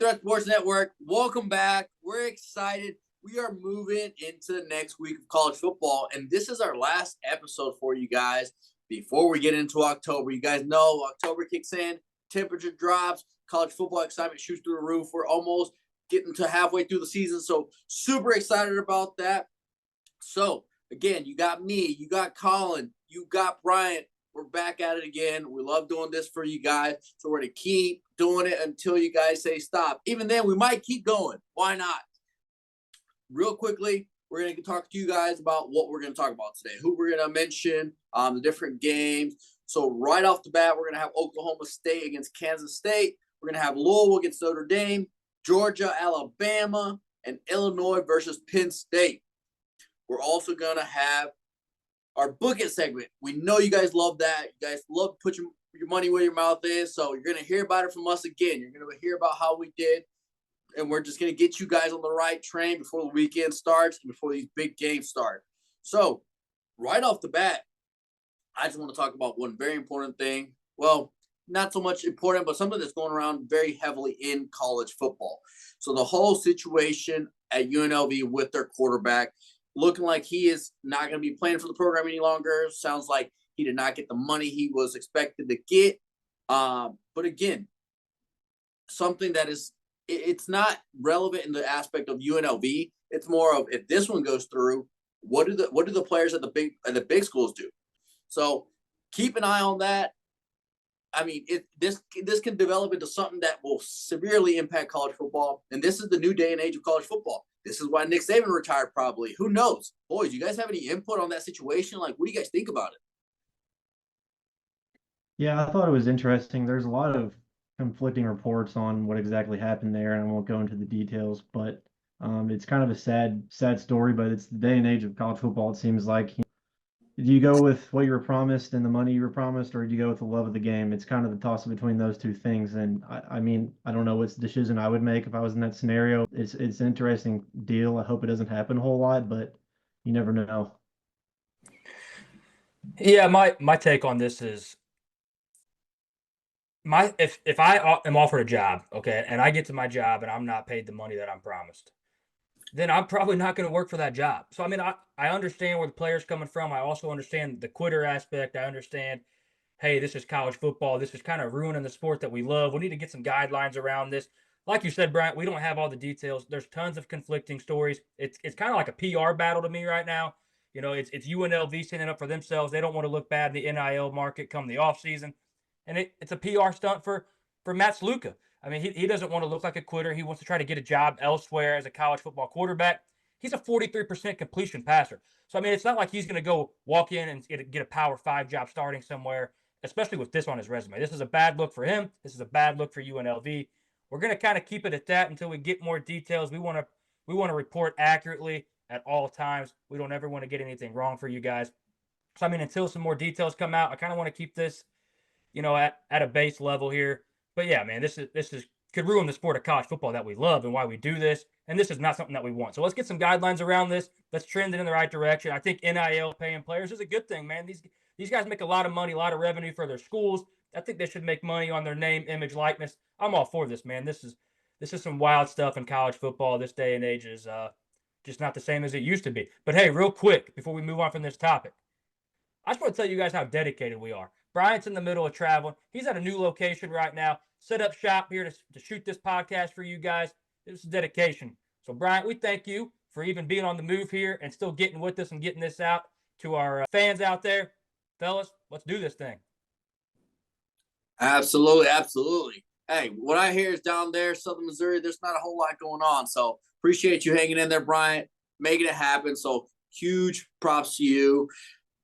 Threat Sports Network. Welcome back. We're excited. We are moving into the next week of college football, and this is our last episode for you guys before we get into October. You guys know October kicks in, temperature drops, college football excitement shoots through the roof. We're almost getting to halfway through the season, so super excited about that. So, again, you got me, you got Collin, you got Bryant. We're back at it again. We love doing this for you guys. So we're going to keep doing it until you guys say stop. Even then, we might keep going. Why not? Real quickly, we're going to talk to you guys about what we're going to talk about today, who we're going to mention, the different games. So right off the bat, we're going to have Oklahoma State against Kansas State. We're going to have Louisville against Notre Dame, Georgia, Alabama, and Illinois versus Penn State. We're also going to have our Book It segment. We know you guys love that. You guys love to put your money where your mouth is. So you're going to hear about it from us again. You're going to hear about how we did. And we're just going to get you guys on the right train before the weekend starts and before these big games start. So right off the bat, I just want to talk about one very important thing. Well, not so much important, but something that's going around very heavily in college football. So the whole situation at UNLV with their quarterback, looking like he is not going to be playing for the program any longer. Sounds like he did not get the money he was expected to get. But again, something that is, it's not relevant in the aspect of UNLV. It's more of, if this one goes through, what do the players at the big schools do? So keep an eye on that. I mean, this can develop into something that will severely impact college football. And this is the new day and age of college football. This is why Nick Saban retired probably. Who knows? Boys, you guys have any input on that situation? Like, what do you guys think about it? Yeah, I thought it was interesting. There's a lot of conflicting reports on what exactly happened there, and I won't go into the details, but it's kind of a sad story, but it's the day and age of college football. It seems like, do you go with what you were promised and the money you were promised, or do you go with the love of the game? It's kind of the toss between those two things. And I mean, I don't know what decision I would make if I was in that scenario. It's an interesting deal. I hope it doesn't happen a whole lot, but you never know. Yeah, my take on this is if I am offered a job, okay, and I get to my job and I'm not paid the money that I'm promised, then I'm probably not going to work for that job. So I mean, I understand where the player's coming from. I also understand the quitter aspect. I understand, hey, this is college football. This is kind of ruining the sport that we love. We need to get some guidelines around this. Like you said, Bryant, we don't have all the details. There's tons of conflicting stories. It's kind of like a PR battle to me right now. You know, it's UNLV standing up for themselves. They don't want to look bad in the NIL market come the offseason. And it's a PR stunt for Matt Sluka. I mean, he doesn't want to look like a quitter. He wants to try to get a job elsewhere as a college football quarterback. He's a 43% completion passer. So, I mean, it's not like he's going to go walk in and get a Power 5 job starting somewhere, especially with this on his resume. This is a bad look for him. This is a bad look for UNLV. We're going to kind of keep it at that until we get more details. We want to report accurately at all times. We don't ever want to get anything wrong for you guys. So, I mean, until some more details come out, I kind of want to keep this, you know, at a base level here. But yeah, man, this is could ruin the sport of college football that we love and why we do this. And this is not something that we want. So let's get some guidelines around this. Let's trend it in the right direction. I think NIL paying players is a good thing, man. These guys make a lot of money, a lot of revenue for their schools. I think they should make money on their name, image, likeness. I'm all for this, man. This is some wild stuff in college football. This day and age is just not the same as it used to be. But hey, real quick, before we move on from this topic, I just want to tell you guys how dedicated we are. Bryant's in the middle of traveling. He's at a new location right now. Set up shop here to shoot this podcast for you guys. This is dedication. So, Bryant, we thank you for even being on the move here and still getting with us and getting this out to our fans out there. Fellas, let's do this thing. Absolutely, absolutely. Hey, what I hear is down there, Southern Missouri, there's not a whole lot going on. So appreciate you hanging in there, Bryant, making it happen. So huge props to you.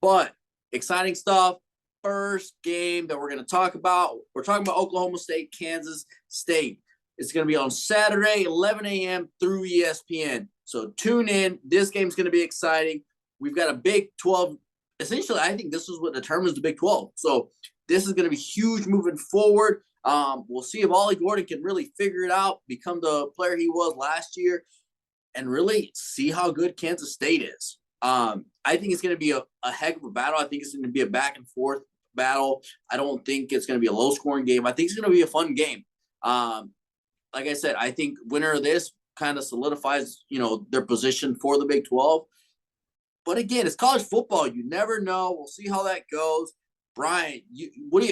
But exciting stuff. First game that we're going to talk about. We're talking about Oklahoma State, Kansas State. It's going to be on Saturday, 11 a.m. through ESPN. So tune in. This game's going to be exciting. We've got a Big 12. Essentially, I think this is what determines the Big 12. So this is going to be huge moving forward. We'll see if Ollie Gordon can really figure it out, become the player he was last year, and really see how good Kansas State is. I think it's going to be a heck of a battle. I think it's going to be a back and forth battle. I don't think it's going to be a low scoring game. I think it's going to be a fun game. like I said, I think winner of this kind of solidifies, their position for the Big 12. But again, it's college football. You never know. We'll see how that goes. Bryant,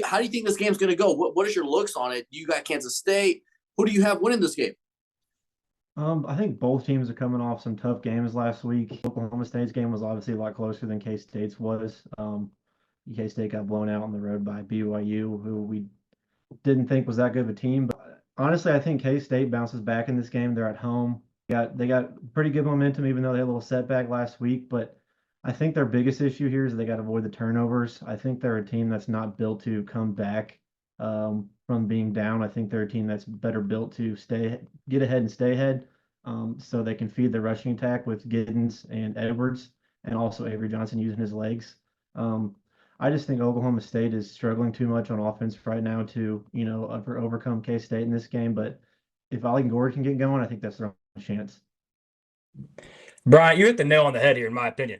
how do you think this game's going to go? What is your looks on it? You got Kansas State. Who do you have winning this game? I think both teams are coming off some tough games last week. Oklahoma State's game was obviously a lot closer than K-State's was. K-State got blown out on the road by BYU, who we didn't think was that good of a team. But honestly, I think K-State bounces back in this game. They're at home. They got pretty good momentum, even though they had a little setback last week. But I think their biggest issue here is they got to avoid the turnovers. I think they're a team that's not built to come back from being down. I think they're a team that's better built to get ahead and stay ahead, so they can feed the rushing attack with Giddens and Edwards, and also Avery Johnson using his legs. I just think Oklahoma State is struggling too much on offense right now to overcome K-State in this game. But if Ollie Gordon can get going, I think that's their only chance. Bryant, you hit the nail on the head here, in my opinion.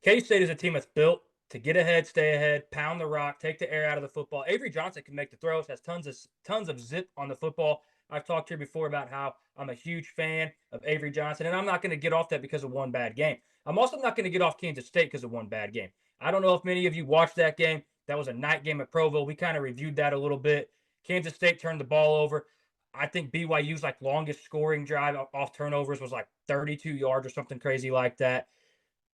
K-State is a team that's built to get ahead, stay ahead, pound the rock, take the air out of the football. Avery Johnson can make the throws, has tons of zip on the football. I've talked here before about how I'm a huge fan of Avery Johnson, and I'm not going to get off that because of one bad game. I'm also not going to get off Kansas State because of one bad game. I don't know if many of you watched that game. That was a night game at Provo. We kind of reviewed that a little bit. Kansas State turned the ball over. I think BYU's longest scoring drive off turnovers was 32 yards or something crazy like that.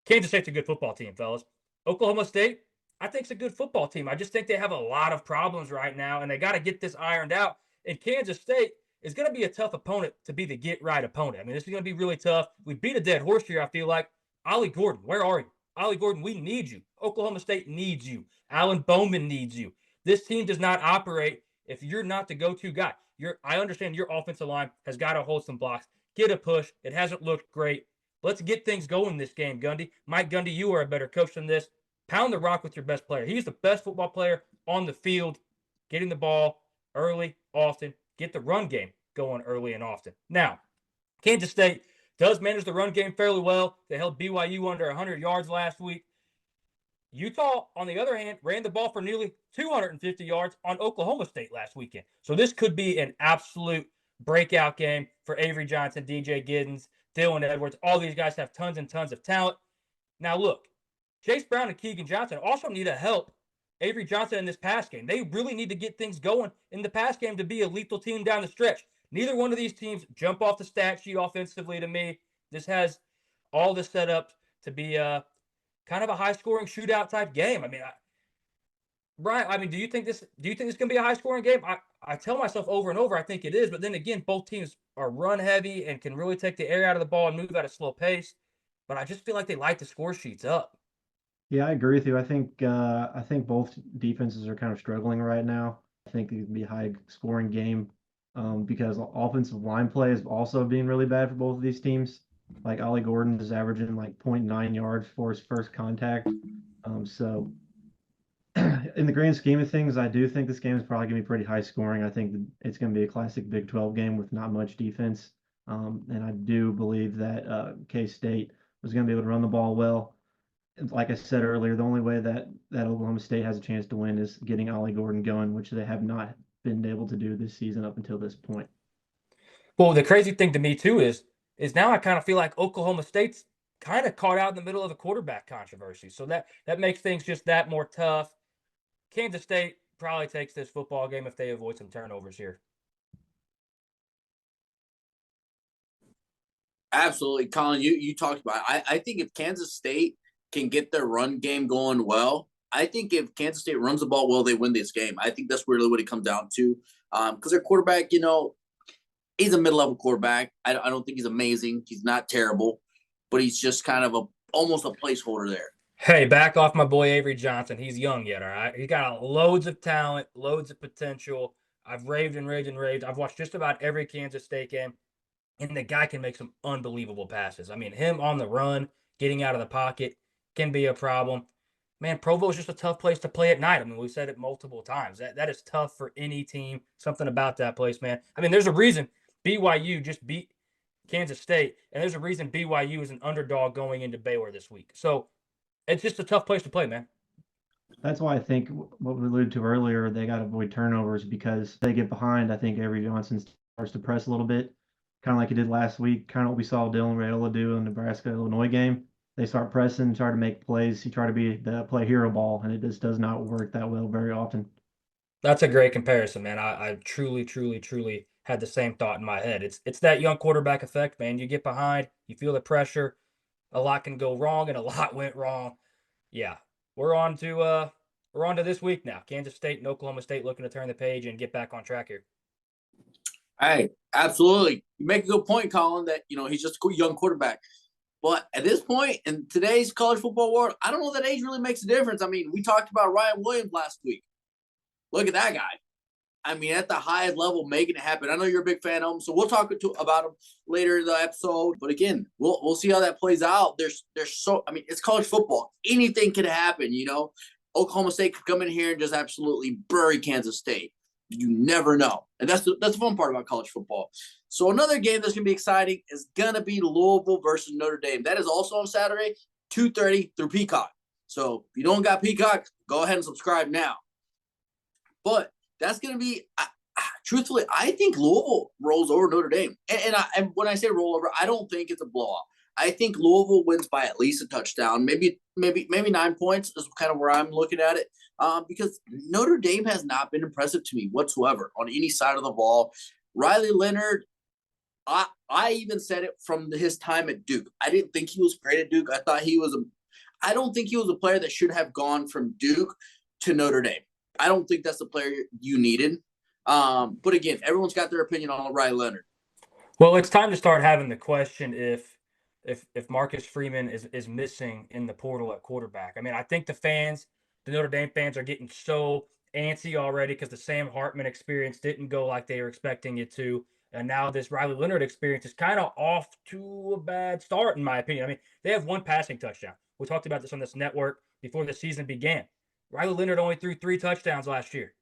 Kansas State's a good football team, fellas. Oklahoma State, I think, is a good football team. I just think they have a lot of problems right now, and they got to get this ironed out. And Kansas State is going to be a tough opponent to be the get-right opponent. I mean, this is going to be really tough. We beat a dead horse here, I feel like. Ollie Gordon, where are you? Ollie Gordon, we need you. Oklahoma State needs you. Alan Bowman needs you. This team does not operate if you're not the go-to guy. I understand your offensive line has got to hold some blocks. Get a push. It hasn't looked great. Let's get things going this game, Gundy. Mike Gundy, you are a better coach than this. Pound the rock with your best player. He's the best football player on the field, getting the ball early, often. Get the run game going early and often. Now, Kansas State does manage the run game fairly well. They held BYU under 100 yards last week. Utah, on the other hand, ran the ball for nearly 250 yards on Oklahoma State last weekend. So this could be an absolute breakout game for Avery Johnson, DJ Giddens, Dylan Edwards. All these guys have tons and tons of talent. Now, look, Chase Brown and Keegan Johnson also need to help Avery Johnson in this pass game. They really need to get things going in the pass game to be a lethal team down the stretch. Neither one of these teams jump off the stat sheet offensively to me. This has all the setup to be kind of a high-scoring shootout type game. I mean, Brian, do you think this is going to be a high-scoring game? I tell myself over and over I think it is, but then again, both teams are run-heavy and can really take the air out of the ball and move at a slow pace. But I just feel like they light the score sheets up. Yeah, I agree with you. I think both defenses are kind of struggling right now. I think it could be a high-scoring game because offensive line play is also being really bad for both of these teams. Like Ollie Gordon is averaging 0.9 yards for his first contact. So in the grand scheme of things, I do think this game is probably going to be pretty high scoring. I think it's going to be a classic Big 12 game with not much defense. And I do believe that K-State was going to be able to run the ball well. And like I said earlier, the only way that Oklahoma State has a chance to win is getting Ollie Gordon going, which they have not been able to do this season up until this point. Well, the crazy thing to me, too, is now I kind of feel like Oklahoma State's kind of caught out in the middle of a quarterback controversy. So that makes things just that more tough. Kansas State probably takes this football game if they avoid some turnovers here. Absolutely, Collin. You talked about it. I think if Kansas State can get their run game going well, I think if Kansas State runs the ball well, they win this game. I think that's really what it comes down to. Because their quarterback, he's a mid-level quarterback. I don't think he's amazing. He's not terrible, but he's just kind of almost a placeholder there. Hey, back off my boy Avery Johnson. He's young yet, all right? He's got loads of talent, loads of potential. I've raved and raved and raved. I've watched just about every Kansas State game, and the guy can make some unbelievable passes. I mean, him on the run, getting out of the pocket can be a problem. Man, Provo is just a tough place to play at night. I mean, we've said it multiple times. That is tough for any team. Something about that place, man. I mean, there's a reason BYU just beat Kansas State, and there's a reason BYU is an underdog going into Baylor this week. So it's just a tough place to play, man. That's why I think what we alluded to earlier, they got to avoid turnovers because if they get behind, I think Avery Johnson's starts to press a little bit, kind of like he did last week, kind of what we saw Dylan Raiola do in the Nebraska-Illinois game. They start pressing, try to make plays. He try to be the play hero ball, and it just does not work that well very often. That's a great comparison, man. I truly, truly, truly had the same thought in my head. It's that young quarterback effect, man. You get behind, you feel the pressure, a lot can go wrong, and a lot went wrong. Yeah, we're on to this week now. Kansas State and Oklahoma State looking to turn the page and get back on track here. Hey, absolutely. You make a good point, Collin, that, he's just a young quarterback. But at this point in today's college football world, I don't know that age really makes a difference. I mean, we talked about Ryan Williams last week. Look at that guy. I mean, at the highest level, making it happen. I know you're a big fan of him, so we'll talk about him later in the episode. But again, we'll see how that plays out. It's college football. Anything could happen, Oklahoma State could come in here and just absolutely bury Kansas State. You never know. And that's the fun part about college football. So another game that's going to be exciting is going to be Louisville versus Notre Dame. That is also on Saturday, 2:30 through Peacock. So if you don't got Peacock, go ahead and subscribe now. But that's going to be, truthfully, I think Louisville rolls over Notre Dame. And when I say roll over, I don't think it's a blowout. I think Louisville wins by at least a touchdown, maybe 9 points is kind of where I'm looking at it. Because Notre Dame has not been impressive to me whatsoever on any side of the ball. Riley Leonard, I even said it from his time at Duke. I didn't think he was great at Duke. I don't think he was a player that should have gone from Duke to Notre Dame. I don't think that's the player you needed. But again, everyone's got their opinion on Riley Leonard. Well, it's time to start having the question if Marcus Freeman is missing in the portal at quarterback. I mean, I think the Notre Dame fans are getting so antsy already because the Sam Hartman experience didn't go like they were expecting it to. And now this Riley Leonard experience is kind of off to a bad start, in my opinion. I mean, they have one passing touchdown. We talked about this on this network before the season began. Riley Leonard only threw 3 touchdowns last year.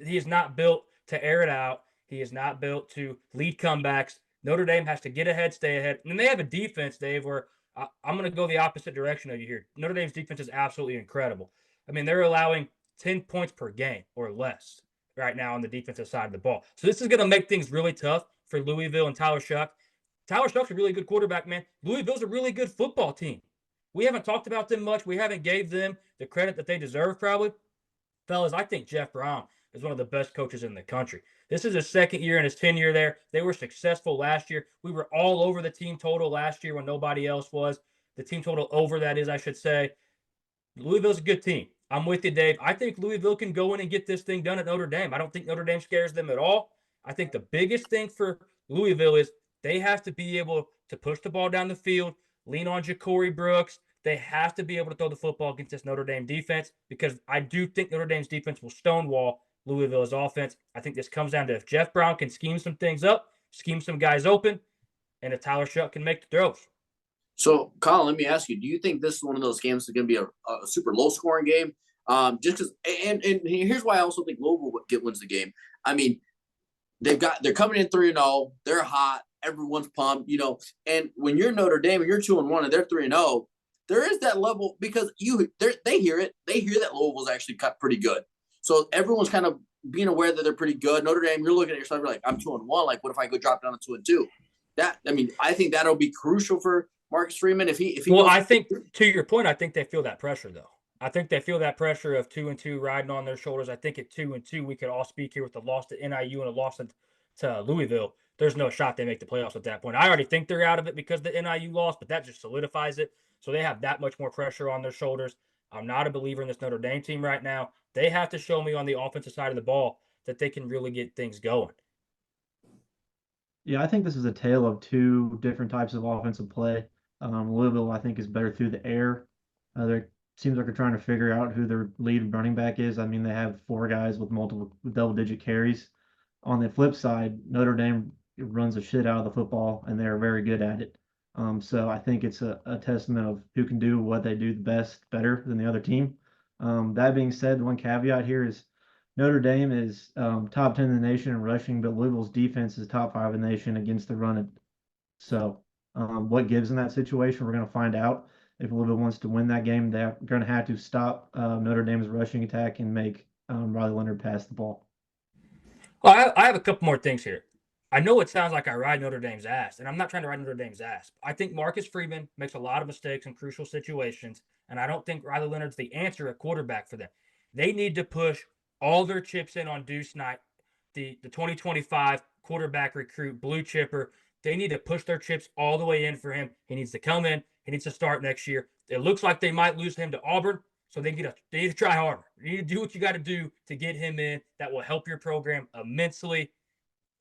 He is not built to air it out. He is not built to lead comebacks. Notre Dame has to get ahead, stay ahead. And they have a defense, Dave, where I'm going to go the opposite direction of you here. Notre Dame's defense is absolutely incredible. I mean, they're allowing 10 points per game or less right now on the defensive side of the ball. So this is going to make things really tough for Louisville and Tyler Shuck. Tyler Shuck's a really good quarterback, man. Louisville's a really good football team. We haven't talked about them much. We haven't gave them the credit that they deserve, probably. Fellas, I think Jeff Brown is one of the best coaches in the country. This is his second year in his tenure there. They were successful last year. We were all over the team total last year when nobody else was. The team total over, that is, I should say. Louisville's a good team. I'm with you, Dave. I think Louisville can go in and get this thing done at Notre Dame. I don't think Notre Dame scares them at all. I think the biggest thing for Louisville is they have to be able to push the ball down the field, lean on Ja'Cory Brooks. They have to be able to throw the football against this Notre Dame defense because I do think Notre Dame's defense will stonewall Louisville's offense. I think this comes down to if Jeff Brown can scheme some things up, scheme some guys open, and if Tyler Shuck can make the throws. So, Collin, let me ask you, do you think this is one of those games that's going to be a super low-scoring game? Just because, and here's why I also think Louisville wins the game. I mean, they're coming in 3-0. They're hot. Everyone's pumped, And when you're Notre Dame and you're 2-1 and they're 3-0, there is that level because they hear it. They hear that Louisville's actually cut pretty good. So everyone's kind of being aware that they're pretty good. Notre Dame, you're looking at yourself, you're like, I'm 2-1. Like, what if I go drop down to 2-2? I think that'll be crucial for Marcus Freeman if he. Well, I think to your point, I think they feel that pressure though. I think they feel that pressure of 2-2 riding on their shoulders. I think at 2-2, we could all speak here with the loss to NIU and a loss to Louisville. There's no shot they make the playoffs at that point. I already think they're out of it because the NIU lost, but that just solidifies it. So they have that much more pressure on their shoulders. I'm not a believer in this Notre Dame team right now. They have to show me on the offensive side of the ball that they can really get things going. Yeah, I think this is a tale of 2 different types of offensive play. Louisville, I think, is better through the air. There seems like they're trying to figure out who their lead running back is. I mean, they have 4 guys with multiple double-digit carries. On the flip side, Notre Dame runs the shit out of the football, and they're very good at it. So I think it's a testament of who can do what they do the best, better than the other team. That being said, one caveat here is Notre Dame is top 10 in the nation in rushing, but Louisville's defense is top 5 in the nation against the run. So what gives in that situation, we're going to find out. If Louisville wants to win that game, they're going to have to stop Notre Dame's rushing attack and make Riley Leonard pass the ball. Well, I have a couple more things here. I know it sounds like I ride Notre Dame's ass, and I'm not trying to ride Notre Dame's ass. I think Marcus Freeman makes a lot of mistakes in crucial situations, and I don't think Riley Leonard's the answer at quarterback for them. They need to push all their chips in on Deuce Knight, the 2025 quarterback recruit, blue chipper. They need to push their chips all the way in for him. He needs to come in. He needs to start next year. It looks like they might lose him to Auburn, so they need to try harder. You need to do what you got to do to get him in. That will help your program immensely.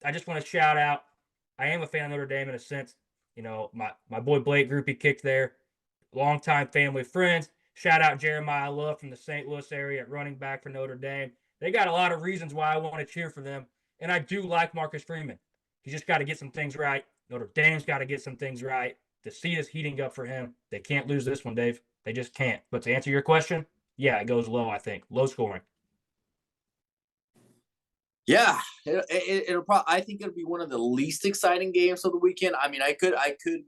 I just want to shout out. I am a fan of Notre Dame in a sense. You know, my boy Blake Groupie kicked there. Longtime family friends. Shout out Jeremiah Love from the St. Louis area at running back for Notre Dame. They got a lot of reasons why I want to cheer for them. And I do like Marcus Freeman. He just got to get some things right. Notre Dame's got to get some things right. The seat is heating up for him. They can't lose this one, Dave. They just can't. But to answer your question, yeah, it goes low, I think. Low scoring. Yeah, it'll probably. I think it'll be one of the least exciting games of the weekend. I mean, I could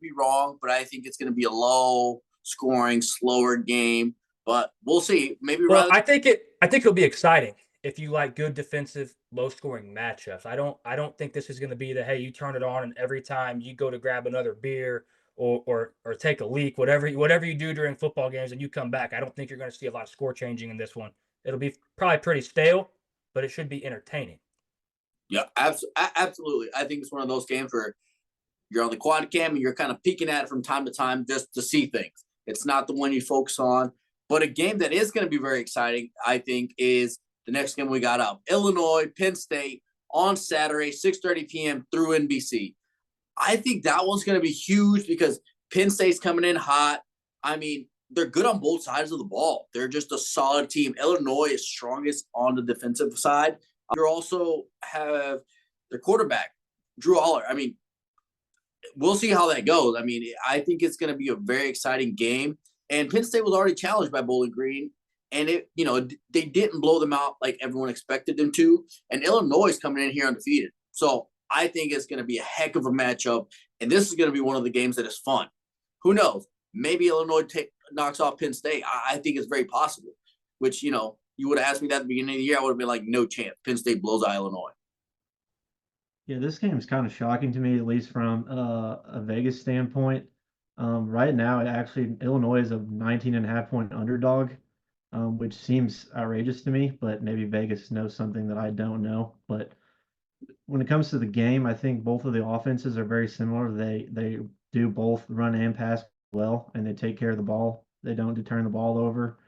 be wrong, but I think it's going to be a low scoring, slower game. But we'll see. Maybe. Well, I think it'll be exciting if you like good defensive, low scoring matchups. I don't think this is going to be the, hey, you turn it on and every time you go to grab another beer or take a leak, whatever you do during football games and you come back. I don't think you're going to see a lot of score changing in this one. It'll be probably pretty stale, but it should be entertaining. Yeah, absolutely. I think it's one of those games where you're on the quad cam and you're kind of peeking at it from time to time just to see things. It's not the one you focus on. But a game that is going to be very exciting, I think, is the next game we got up. Illinois, Penn State on Saturday, 6:30 p.m. through NBC. I think that one's going to be huge because Penn State's coming in hot. I mean, they're good on both sides of the ball. They're just a solid team. Illinois is strongest on the defensive side. You also have their quarterback, Drew Aller. I mean, we'll see how that goes. I mean, I think it's going to be a very exciting game. And Penn State was already challenged by Bowling Green, and they didn't blow them out like everyone expected them to. And Illinois is coming in here undefeated. So I think it's going to be a heck of a matchup, and this is going to be one of the games that is fun. Who knows? Maybe Illinois knocks off Penn State. I think it's very possible, which, you would have asked me that at the beginning of the year, I would have been like, no chance. Penn State blows out Illinois. Yeah, this game is kind of shocking to me, at least from a Vegas standpoint. Right now, actually, Illinois is a 19.5-point underdog, which seems outrageous to me, but maybe Vegas knows something that I don't know. But when it comes to the game, I think both of the offenses are very similar. They do both run and pass well, and they take care of the ball. They don't turn the ball over.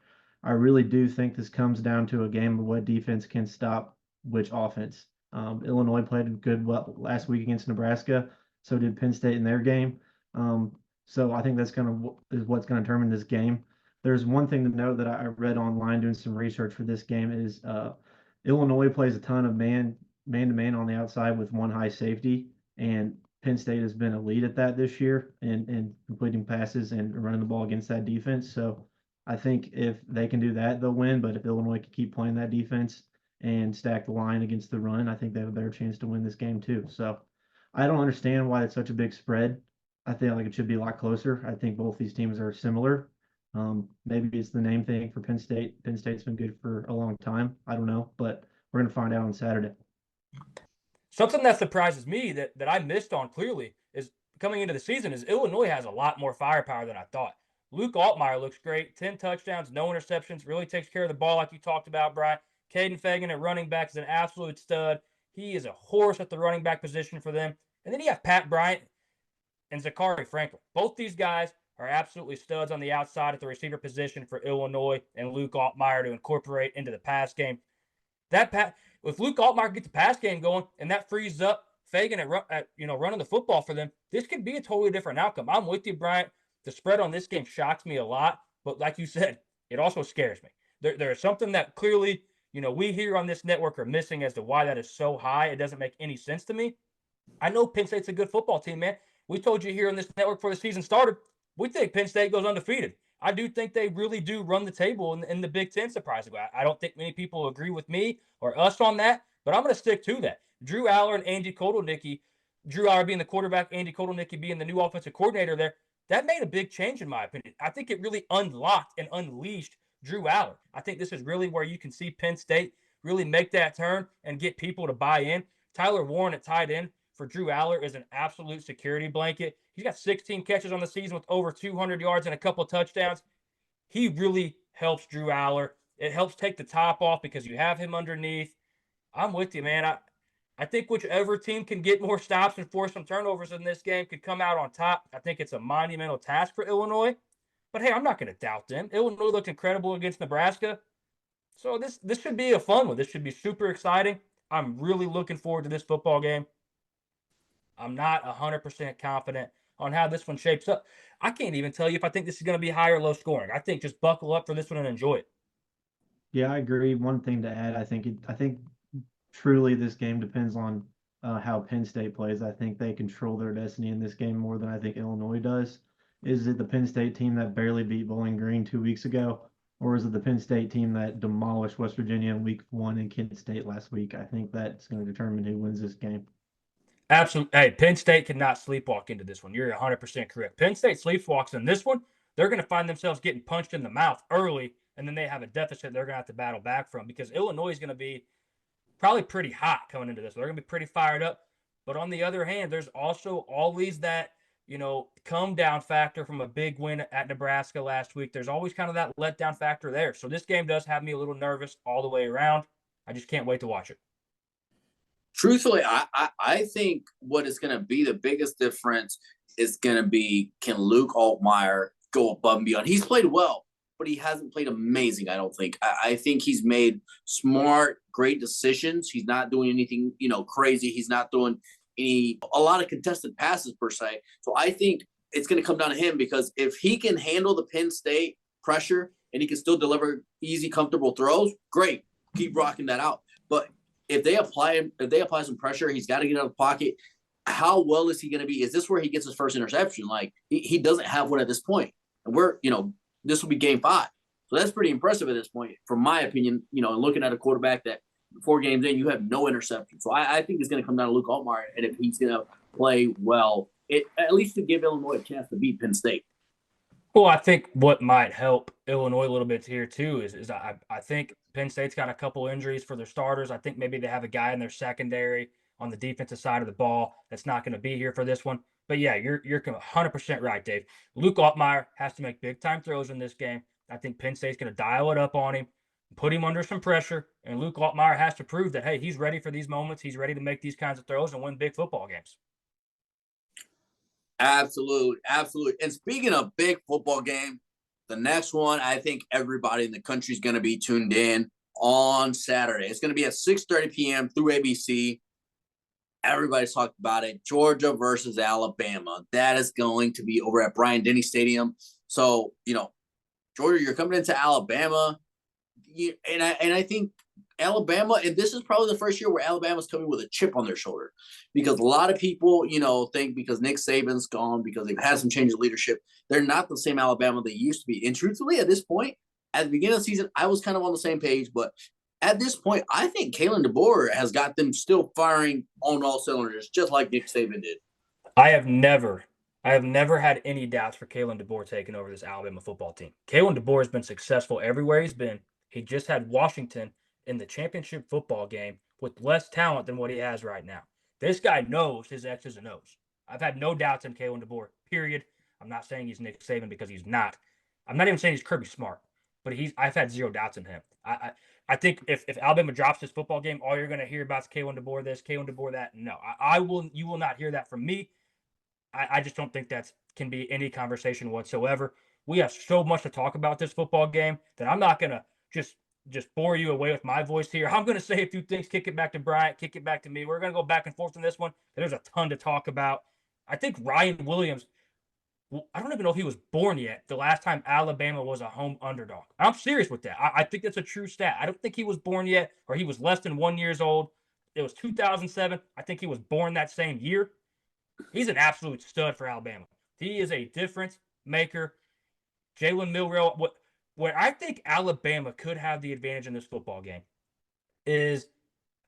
I really do think this comes down to a game of what defense can stop which offense. Illinois played good last week against Nebraska. So did Penn State in their game. So I think that's is what's going to determine this game. There's one thing to note that I read online doing some research for this game is Illinois plays a ton of man-to-man on the outside with one high safety, and Penn State has been elite at that this year and completing passes and running the ball against that defense. So I think if they can do that, they'll win. But if Illinois can keep playing that defense and stack the line against the run, I think they have a better chance to win this game too. So I don't understand why it's such a big spread. I think it should be a lot closer. I think both these teams are similar. Maybe it's the name thing for Penn State. Penn State's been good for a long time. I don't know, but we're going to find out on Saturday. Something that surprises me that I missed on clearly is coming into the season is Illinois has a lot more firepower than I thought. Luke Altmaier looks great. 10 touchdowns, no interceptions, really takes care of the ball like you talked about, Bryant. Caden Fagan at running back is an absolute stud. He is a horse at the running back position for them. And then you have Pat Bryant and Zachary Franklin. Both these guys are absolutely studs on the outside at the receiver position for Illinois and Luke Altmaier to incorporate into the pass game. If Luke Altmaier gets the pass game going and that frees up Fagan at running the football for them, this could be a totally different outcome. I'm with you, Bryant. The spread on this game shocks me a lot, but like you said, it also scares me. There is something that clearly, we here on this network are missing as to why that is so high. It doesn't make any sense to me. I know Penn State's a good football team, man. We told you here on this network before the season started, we think Penn State goes undefeated. I do think they really do run the table in the Big Ten, surprisingly. I don't think many people agree with me or us on that, but I'm going to stick to that. Drew Aller and Andy Kotelnicki, Drew Aller being the quarterback, Andy Kotelnicki being the new offensive coordinator there, that made a big change in my opinion. I think it really unlocked and unleashed Drew Aller. I think this is really where you can see Penn State really make that turn and get people to buy in. Tyler Warren at tight end for Drew Aller is an absolute security blanket. He's got 16 catches on the season with over 200 yards and a couple of touchdowns. He really helps Drew Aller. It helps take the top off because you have him underneath. I'm with you, man. I think whichever team can get more stops and force some turnovers in this game could come out on top. I think it's a monumental task for Illinois. But hey, I'm not going to doubt them. Illinois looked incredible against Nebraska. So this should be a fun one. This should be super exciting. I'm really looking forward to this football game. I'm not 100% confident on how this one shapes up. I can't even tell you if I think this is going to be high or low scoring. I think just buckle up for this one and enjoy it. Yeah, I agree. One thing to add, I think truly this game depends on how Penn State plays. I think they control their destiny in this game more than I think Illinois does. Is it the Penn State team that barely beat Bowling Green 2 weeks ago, or is it the Penn State team that demolished West Virginia in week 1 and Kent State last week? I think that's going to determine who wins this game. Absolutely. Hey, Penn State cannot sleepwalk into this one. You're 100% correct. Penn State sleepwalks in this one. They're going to find themselves getting punched in the mouth early, and then they have a deficit they're going to have to battle back from because Illinois is going to be probably pretty hot coming into this. They're going to be pretty fired up. But on the other hand, there's also always that, come down factor from a big win at Nebraska last week. There's always kind of that letdown factor there. So this game does have me a little nervous all the way around. I just can't wait to watch it. Truthfully, I think what is going to be the biggest difference is going to be, can Luke Altmaier go above and beyond? He's played well, but he hasn't played amazing, I don't think. I think he's made smart, great decisions. He's not doing anything, crazy. He's not doing a lot of contested passes per se. So I think it's going to come down to him because if he can handle the Penn State pressure and he can still deliver easy, comfortable throws, great. Keep rocking that out. But if they apply some pressure, he's got to get out of the pocket. How well is he going to be? Is this where he gets his first interception? Like he doesn't have one at this point. And this will be game 5. So that's pretty impressive at this point, from my opinion, looking at a quarterback that 4 games in, you have no interception. So I think it's going to come down to Luke Altmaier. And if he's going to play well, at least to give Illinois a chance to beat Penn State. Well, I think what might help Illinois a little bit here too is I think Penn State's got a couple injuries for their starters. I think maybe they have a guy in their secondary on the defensive side of the ball that's not going to be here for this one. But yeah, you're 100% right, Dave. Luke Altmaier has to make big time throws in this game. I think Penn State's going to dial it up on him, put him under some pressure, and Luke Altmaier has to prove that, hey, he's ready for these moments. He's ready to make these kinds of throws and win big football games. Absolutely. And speaking of big football game, the next one, I think everybody in the country is going to be tuned in on Saturday. It's going to be at 6:30 p.m. through ABC. Everybody's talked about it. Georgia versus Alabama. That is going to be over at Bryant Stadium. So, Georgia, you're coming into Alabama. And I think Alabama, and this is probably the first year where Alabama's coming with a chip on their shoulder, because a lot of people, think because Nick Saban's gone, because they've had some change of leadership, they're not the same Alabama they used to be. And truthfully, at this point, at the beginning of the season, I was kind of on the same page, but at this point, I think Kalen DeBoer has got them still firing on all cylinders, just like Nick Saban did. I have never had any doubts for Kalen DeBoer taking over this Alabama football team. Kalen DeBoer has been successful everywhere he's been. He just had Washington in the championship football game with less talent than what he has right now. This guy knows his X's and O's. I've had no doubts in Kalen DeBoer, period. I'm not saying he's Nick Saban because he's not. I'm not even saying he's Kirby Smart, but I've had 0 doubts in him. I think if Alabama drops this football game, all you're going to hear about is Kalen DeBoer this, Kalen DeBoer that. No, you will not hear that from me. I just don't think that can be any conversation whatsoever. We have so much to talk about this football game that I'm not going to just bore you away with my voice here. I'm going to say a few things, kick it back to Bryant, kick it back to me. We're going to go back and forth on this one. There's a ton to talk about. I think Ryan Williams, I don't even know if he was born yet the last time Alabama was a home underdog. I'm serious with that. I think that's a true stat. I don't think he was born yet, or he was less than 1 year old. It was 2007. I think he was born that same year. He's an absolute stud for Alabama. He is a difference maker. Jalen Milroe, where I think Alabama could have the advantage in this football game is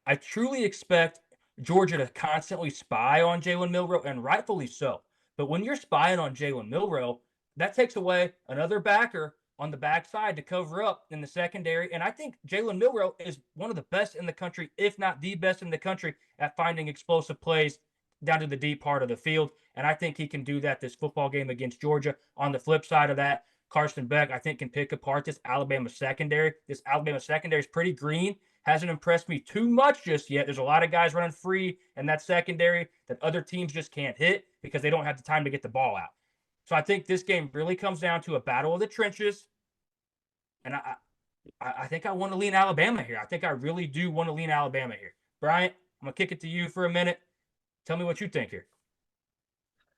I truly expect Georgia to constantly spy on Jalen Milroe, and rightfully so. But when you're spying on Jalen Milroe, that takes away another backer on the backside to cover up in the secondary. And I think Jalen Milroe is one of the best in the country, if not the best in the country, at finding explosive plays down to the deep part of the field. And I think he can do that this football game against Georgia. On the flip side of that, Carson Beck, I think, can pick apart this Alabama secondary. This Alabama secondary is pretty green. Hasn't impressed me too much just yet. There's a lot of guys running free in that secondary that other teams just can't hit because they don't have the time to get the ball out. So I think this game really comes down to a battle of the trenches. And I think I want to lean Alabama here. I think I really do want to lean Alabama here. Bryant, I'm going to kick it to you for a minute. Tell me what you think here.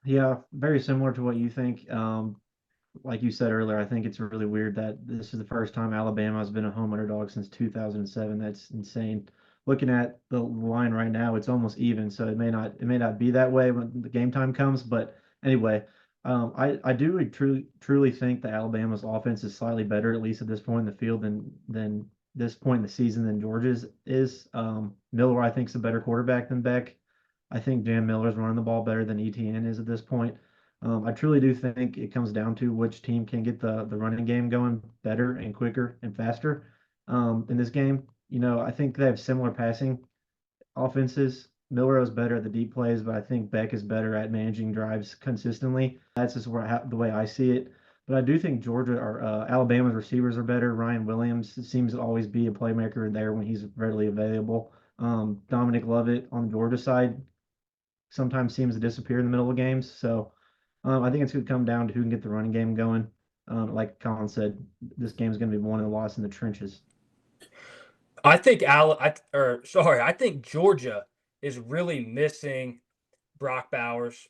Yeah, very similar to what you think. Like you said earlier, I think it's really weird that this is the first time Alabama has been a home underdog since 2007. That's insane. Looking at the line right now, it's almost even, so it may not be that way when the game time comes. But anyway, I do truly think that Alabama's offense is slightly better, at least at this point in the field, than this point in the season than Georgia's is. Miller, I think, is a better quarterback than Beck. I think Jam Miller's running the ball better than ETN is at this point. I truly do think it comes down to which team can get the running game going better and quicker and faster. In this game, I think they have similar passing offenses. Miller is better at the deep plays, but I think Beck is better at managing drives consistently. That's just the way I see it. But I do think Georgia or Alabama's receivers are better. Ryan Williams seems to always be a playmaker there when he's readily available. Dominic Lovett on the Georgia side sometimes seems to disappear in the middle of games. So I think it's going to come down to who can get the running game going. Like Collin said, this game is going to be won and lost in the trenches. I think I think Georgia is really missing Brock Bowers,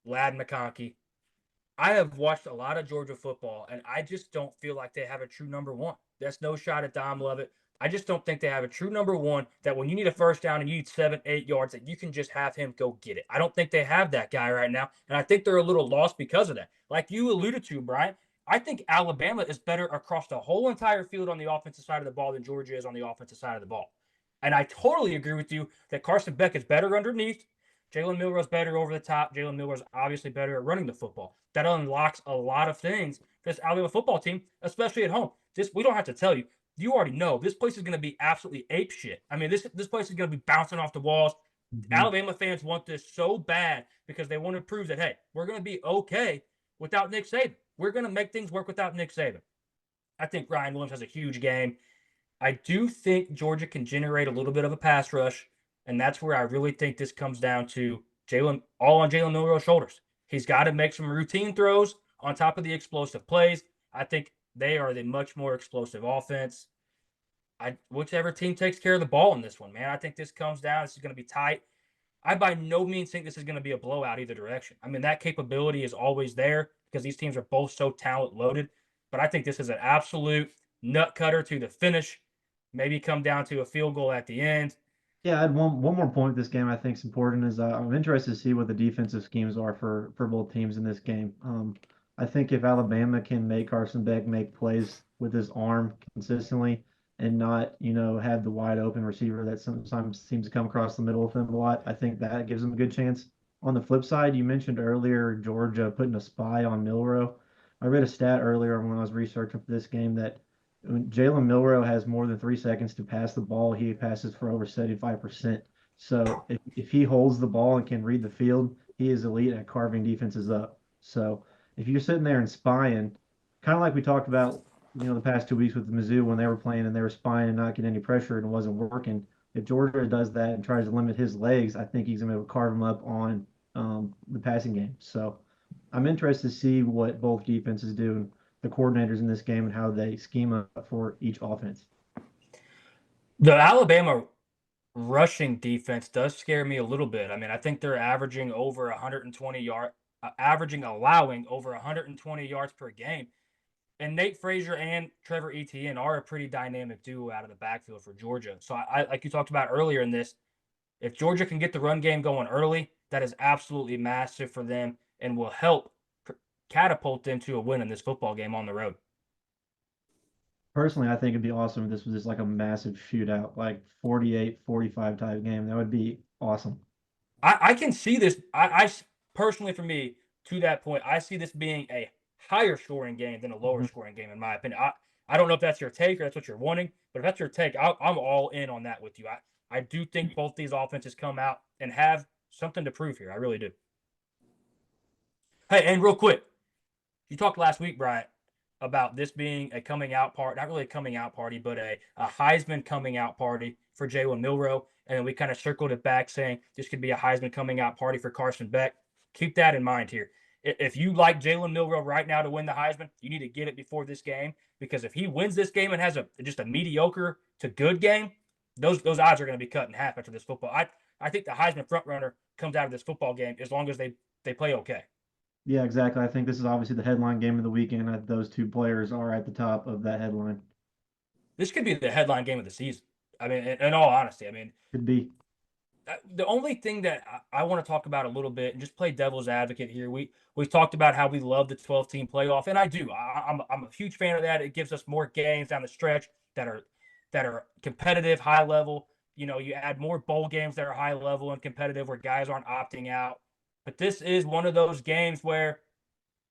Lad McConkey. I have watched a lot of Georgia football, and I just don't feel like they have a true number one. That's no shot at Dom Lovett. I just don't think they have a true number one that when you need a first down and you need 7-8 yards, that you can just have him go get it. I don't think they have that guy right now, and I think they're a little lost because of that. Like you alluded to, Brian, I think Alabama is better across the whole entire field on the offensive side of the ball than Georgia is on the offensive side of the ball. And I totally agree with you that Carson Beck is better underneath. Jalen Milroe is better over the top. Jalen Milroe is obviously better at running the football. That unlocks a lot of things for this Alabama football team, especially at home. We don't have to tell you. You already know this place is going to be absolutely ape shit. I mean, this place is going to be bouncing off the walls. Mm-hmm. Alabama fans want this so bad because they want to prove that, hey, we're going to be okay without Nick Saban. We're going to make things work without Nick Saban. I think Ryan Williams has a huge game. I do think Georgia can generate a little bit of a pass rush, and that's where I really think this comes down to all on Jalen Milroe's shoulders. He's got to make some routine throws on top of the explosive plays. I think they are the much more explosive offense. Whichever team takes care of the ball in this one, man. I think this comes down. This is going to be tight. I by no means think this is going to be a blowout either direction. I mean, that capability is always there because these teams are both so talent loaded. But I think this is an absolute nut cutter to the finish. Maybe come down to a field goal at the end. Yeah, I had one more point this game I think is important is I'm interested to see what the defensive schemes are for both teams in this game. I think if Alabama can make Carson Beck make plays with his arm consistently and not, have the wide open receiver that sometimes seems to come across the middle of him a lot, I think that gives them a good chance. On the flip side, you mentioned earlier Georgia putting a spy on Milroe. I read a stat earlier when I was researching for this game that when Jalen Milroe has more than 3 seconds to pass the ball, he passes for over 75%. So if he holds the ball and can read the field, he is elite at carving defenses up. So if you're sitting there and spying, kind of like we talked about, the past 2 weeks with Mizzou when they were playing and they were spying and not getting any pressure and it wasn't working. If Georgia does that and tries to limit his legs, I think he's going to be able to carve him up on the passing game. So I'm interested to see what both defenses do and the coordinators in this game and how they scheme up for each offense. The Alabama rushing defense does scare me a little bit. I mean, I think they're averaging over 120 yards, allowing over 120 yards per game. And Nate Frazier and Trevor Etienne are a pretty dynamic duo out of the backfield for Georgia. So I like you talked about earlier in this, if Georgia can get the run game going early, that is absolutely massive for them and will help catapult them to a win in this football game on the road. Personally, I think it'd be awesome if this was just like a massive shootout, like 48-45 type game. That would be awesome. I can see this. I personally, for me, to that point, I see this being a higher scoring game than a lower scoring game, in my opinion. I don't know if that's your take or that's what you're wanting, but if that's your take, I'm all in on that with you. I do think both these offenses come out and have something to prove here. I really do. Hey, and real quick, you talked last week, Bryant, about this being a coming out party, not really a coming out party, but a Heisman coming out party for Jalen Milroe. And then we kind of circled it back saying this could be a Heisman coming out party for Carson Beck. Keep that in mind here. If you like Jalen Milroe right now to win the Heisman, you need to get it before this game, because if he wins this game and has just a mediocre to good game, those odds are going to be cut in half after this football. I think the Heisman frontrunner comes out of this football game as long as they play okay. Yeah, exactly. I think this is obviously the headline game of the weekend. Those two players are at the top of that headline. This could be the headline game of the season. I mean, in all honesty, I mean, could be. The only thing that I want to talk about a little bit and just play devil's advocate here. We've talked about how we love the 12-team playoff, and I do. I'm a huge fan of that. It gives us more games down the stretch that are competitive, high level. You know, you add more bowl games that are high level and competitive where guys aren't opting out. But this is one of those games where,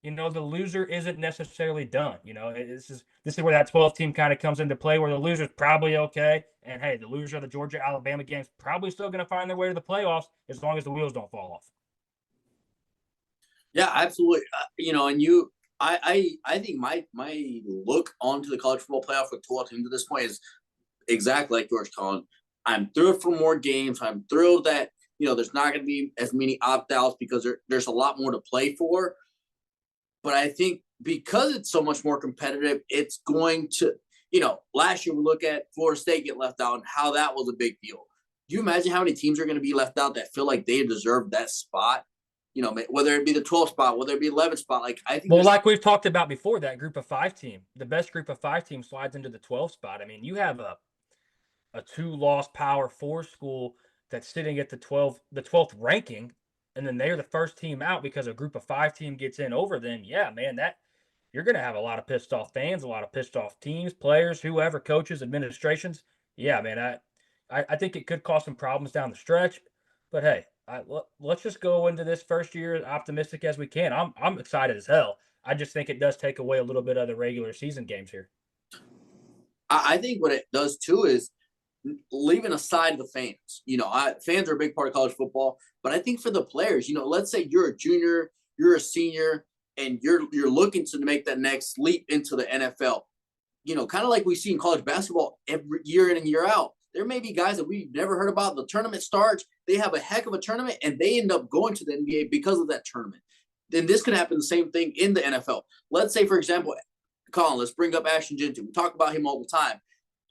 you know, the loser isn't necessarily done. You know, this is where that 12-team kind of comes into play, where the loser's probably okay. And, hey, the loser of the Georgia-Alabama game's probably still going to find their way to the playoffs as long as the wheels don't fall off. Yeah, absolutely. You know, and I think my look onto the college football playoff with 12 teams at this point is exactly like George Collin. I'm thrilled for more games. I'm thrilled that, you know, there's not going to be as many opt-outs because there's a lot more to play for. But I think because it's so much more competitive, it's going to, you know, last year we look at Florida State get left out and how that was a big deal. Do you imagine how many teams are going to be left out that feel like they deserve that spot? You know, whether it be the 12th spot, whether it be 11th spot. Like, I think. Well, like we've talked about before, that group of 5 team, the best group of 5 team slides into the 12th spot. I mean, you have a 2-loss Power 4 school that's sitting at the 12th ranking, and then they're the first team out because a group of 5 team gets in over them. Yeah, man, that you're going to have a lot of pissed off fans, a lot of pissed off teams, players, whoever, coaches, administrations. Yeah, man, I think it could cause some problems down the stretch. But hey, let's just go into this first year as optimistic as we can. I'm excited as hell. I just think it does take away a little bit of the regular season games here. I think what it does too is leaving aside the fans. You know, fans are a big part of college football, but I think for the players, you know, let's say you're a junior, you're a senior, and you're looking to make that next leap into the NFL. You know, kind of like we see in college basketball every year in and year out. There may be guys that we've never heard about. The tournament starts, they have a heck of a tournament, and they end up going to the NBA because of that tournament. Then this could happen the same thing in the NFL. Let's say, for example, Collin, let's bring up Ashton Jeanty. We talk about him all the time.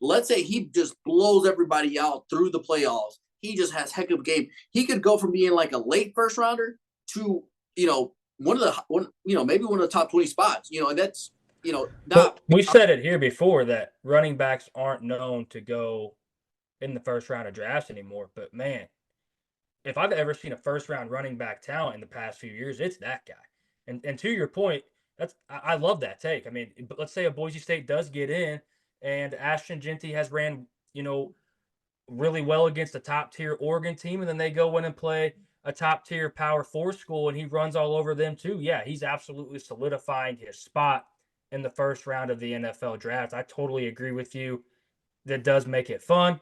Let's say he just blows everybody out through the playoffs. He just has heck of a game. He could go from being like a late first rounder to, you know, maybe one of the top 20 spots. You know, and that's, you know, not. We said it here before that running backs aren't known to go in the first round of drafts anymore. But man, if I've ever seen a first round running back talent in the past few years, it's that guy. And to your point, I love that take. I mean, let's say a Boise State does get in, and Ashton Jeanty has ran, you know, really well against a top-tier Oregon team, and then they go in and play a top-tier Power 4 school, and he runs all over them too. Yeah, he's absolutely solidifying his spot in the first round of the NFL draft. I totally agree with you. That does make it fun.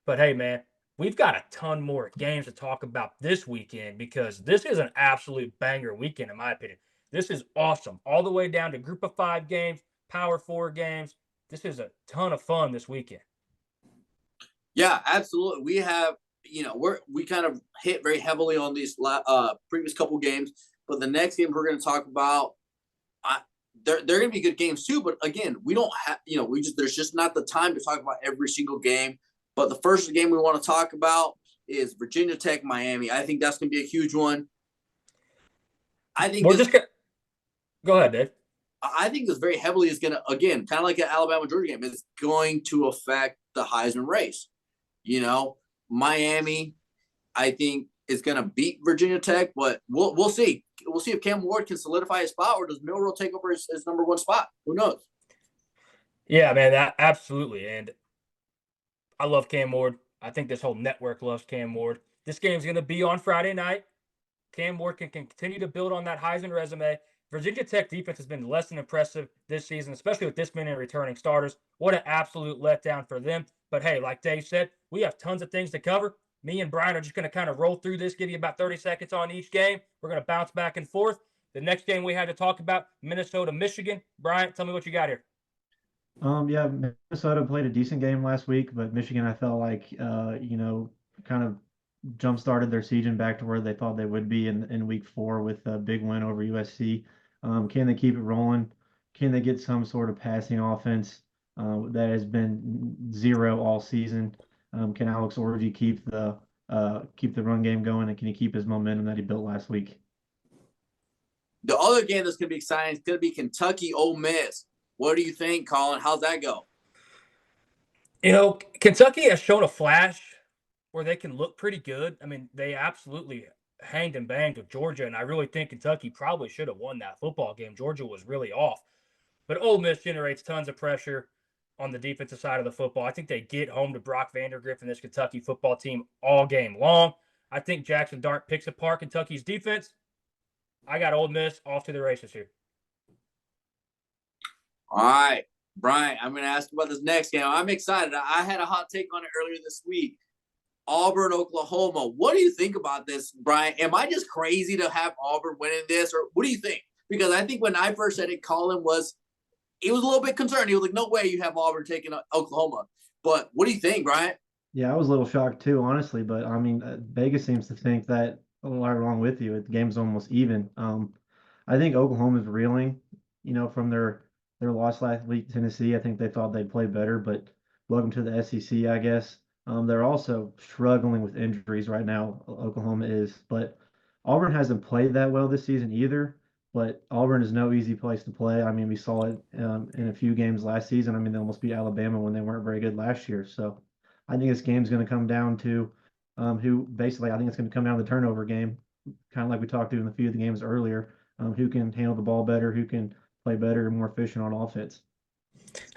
But hey, man, we've got a ton more games to talk about this weekend because this is an absolute banger weekend, in my opinion. This is awesome. All the way down to group of 5 games, Power 4 games. This is a ton of fun this weekend. Yeah, absolutely. We have, you know, we kind of hit very heavily on these previous couple games, but the next game we're going to talk about, they're going to be good games too. But again, we don't have, you know, there's just not the time to talk about every single game. But the first game we want to talk about is Virginia Tech, Miami. I think that's going to be a huge one. I think go ahead, Dave. I think this very heavily is going to, again, kind of like an Alabama-Georgia game, is going to affect the Heisman race. You know, Miami, I think, is going to beat Virginia Tech, but we'll see. We'll see if Cam Ward can solidify his spot, or does Milroe take over his number 1 spot? Who knows? Yeah, man, absolutely. And I love Cam Ward. I think this whole network loves Cam Ward. This game's going to be on Friday night. Cam Ward can continue to build on that Heisman resume. Virginia Tech defense has been less than impressive this season, especially with this many returning starters. What an absolute letdown for them. But hey, like Dave said, we have tons of things to cover. Me and Bryant are just going to kind of roll through this, give you about 30 seconds on each game. We're going to bounce back and forth. The next game we had to talk about, Minnesota, Michigan. Bryant, tell me what you got here. Yeah, Minnesota played a decent game last week, but Michigan, I felt like, kind of jump started their season back to where they thought they would be in week 4 with a big win over USC. Can they keep it rolling? Can they get some sort of passing offense that has been zero all season? Can Alex Orji keep the run game going, and can he keep his momentum that he built last week? The other game that's going to be exciting is going to be Kentucky Ole Miss. What do you think, Collin? How's that go? Kentucky has shown a flash where they can look pretty good. I mean, they absolutely hanged and banged with Georgia, and I really think Kentucky probably should have won that football game. Georgia was really off. But Ole Miss generates tons of pressure on the defensive side of the football. I think they get home to Brock Vandergriff and this Kentucky football team all game long. I think Jackson Dart picks apart Kentucky's defense. I got Ole Miss off to the races here. All right, Bryant, I'm going to ask you about this next game. I'm excited. I had a hot take on it earlier this week. Auburn, Oklahoma. What do you think about this, Bryant? Am I just crazy to have Auburn winning this, or what do you think? Because I think when I first said it, Collin was a little bit concerned. He was like, no way you have Auburn taking Oklahoma. But what do you think, Bryant? Yeah, I was a little shocked too, honestly. But I mean, Vegas seems to think that right along with you. The game's almost even. I think Oklahoma's reeling, from their loss last week to Tennessee. I think they thought they'd play better, but welcome to the SEC, I guess. They're also struggling with injuries right now. Oklahoma is, but Auburn hasn't played that well this season either. But Auburn is no easy place to play. I mean, we saw it in a few games last season. I mean, they almost beat Alabama when they weren't very good last year. So I think this game's going to come down to who basically, I think it's going to come down to the turnover game, kind of like we talked to in a few of the games earlier. Who can handle the ball better, who can play better and more efficient on offense.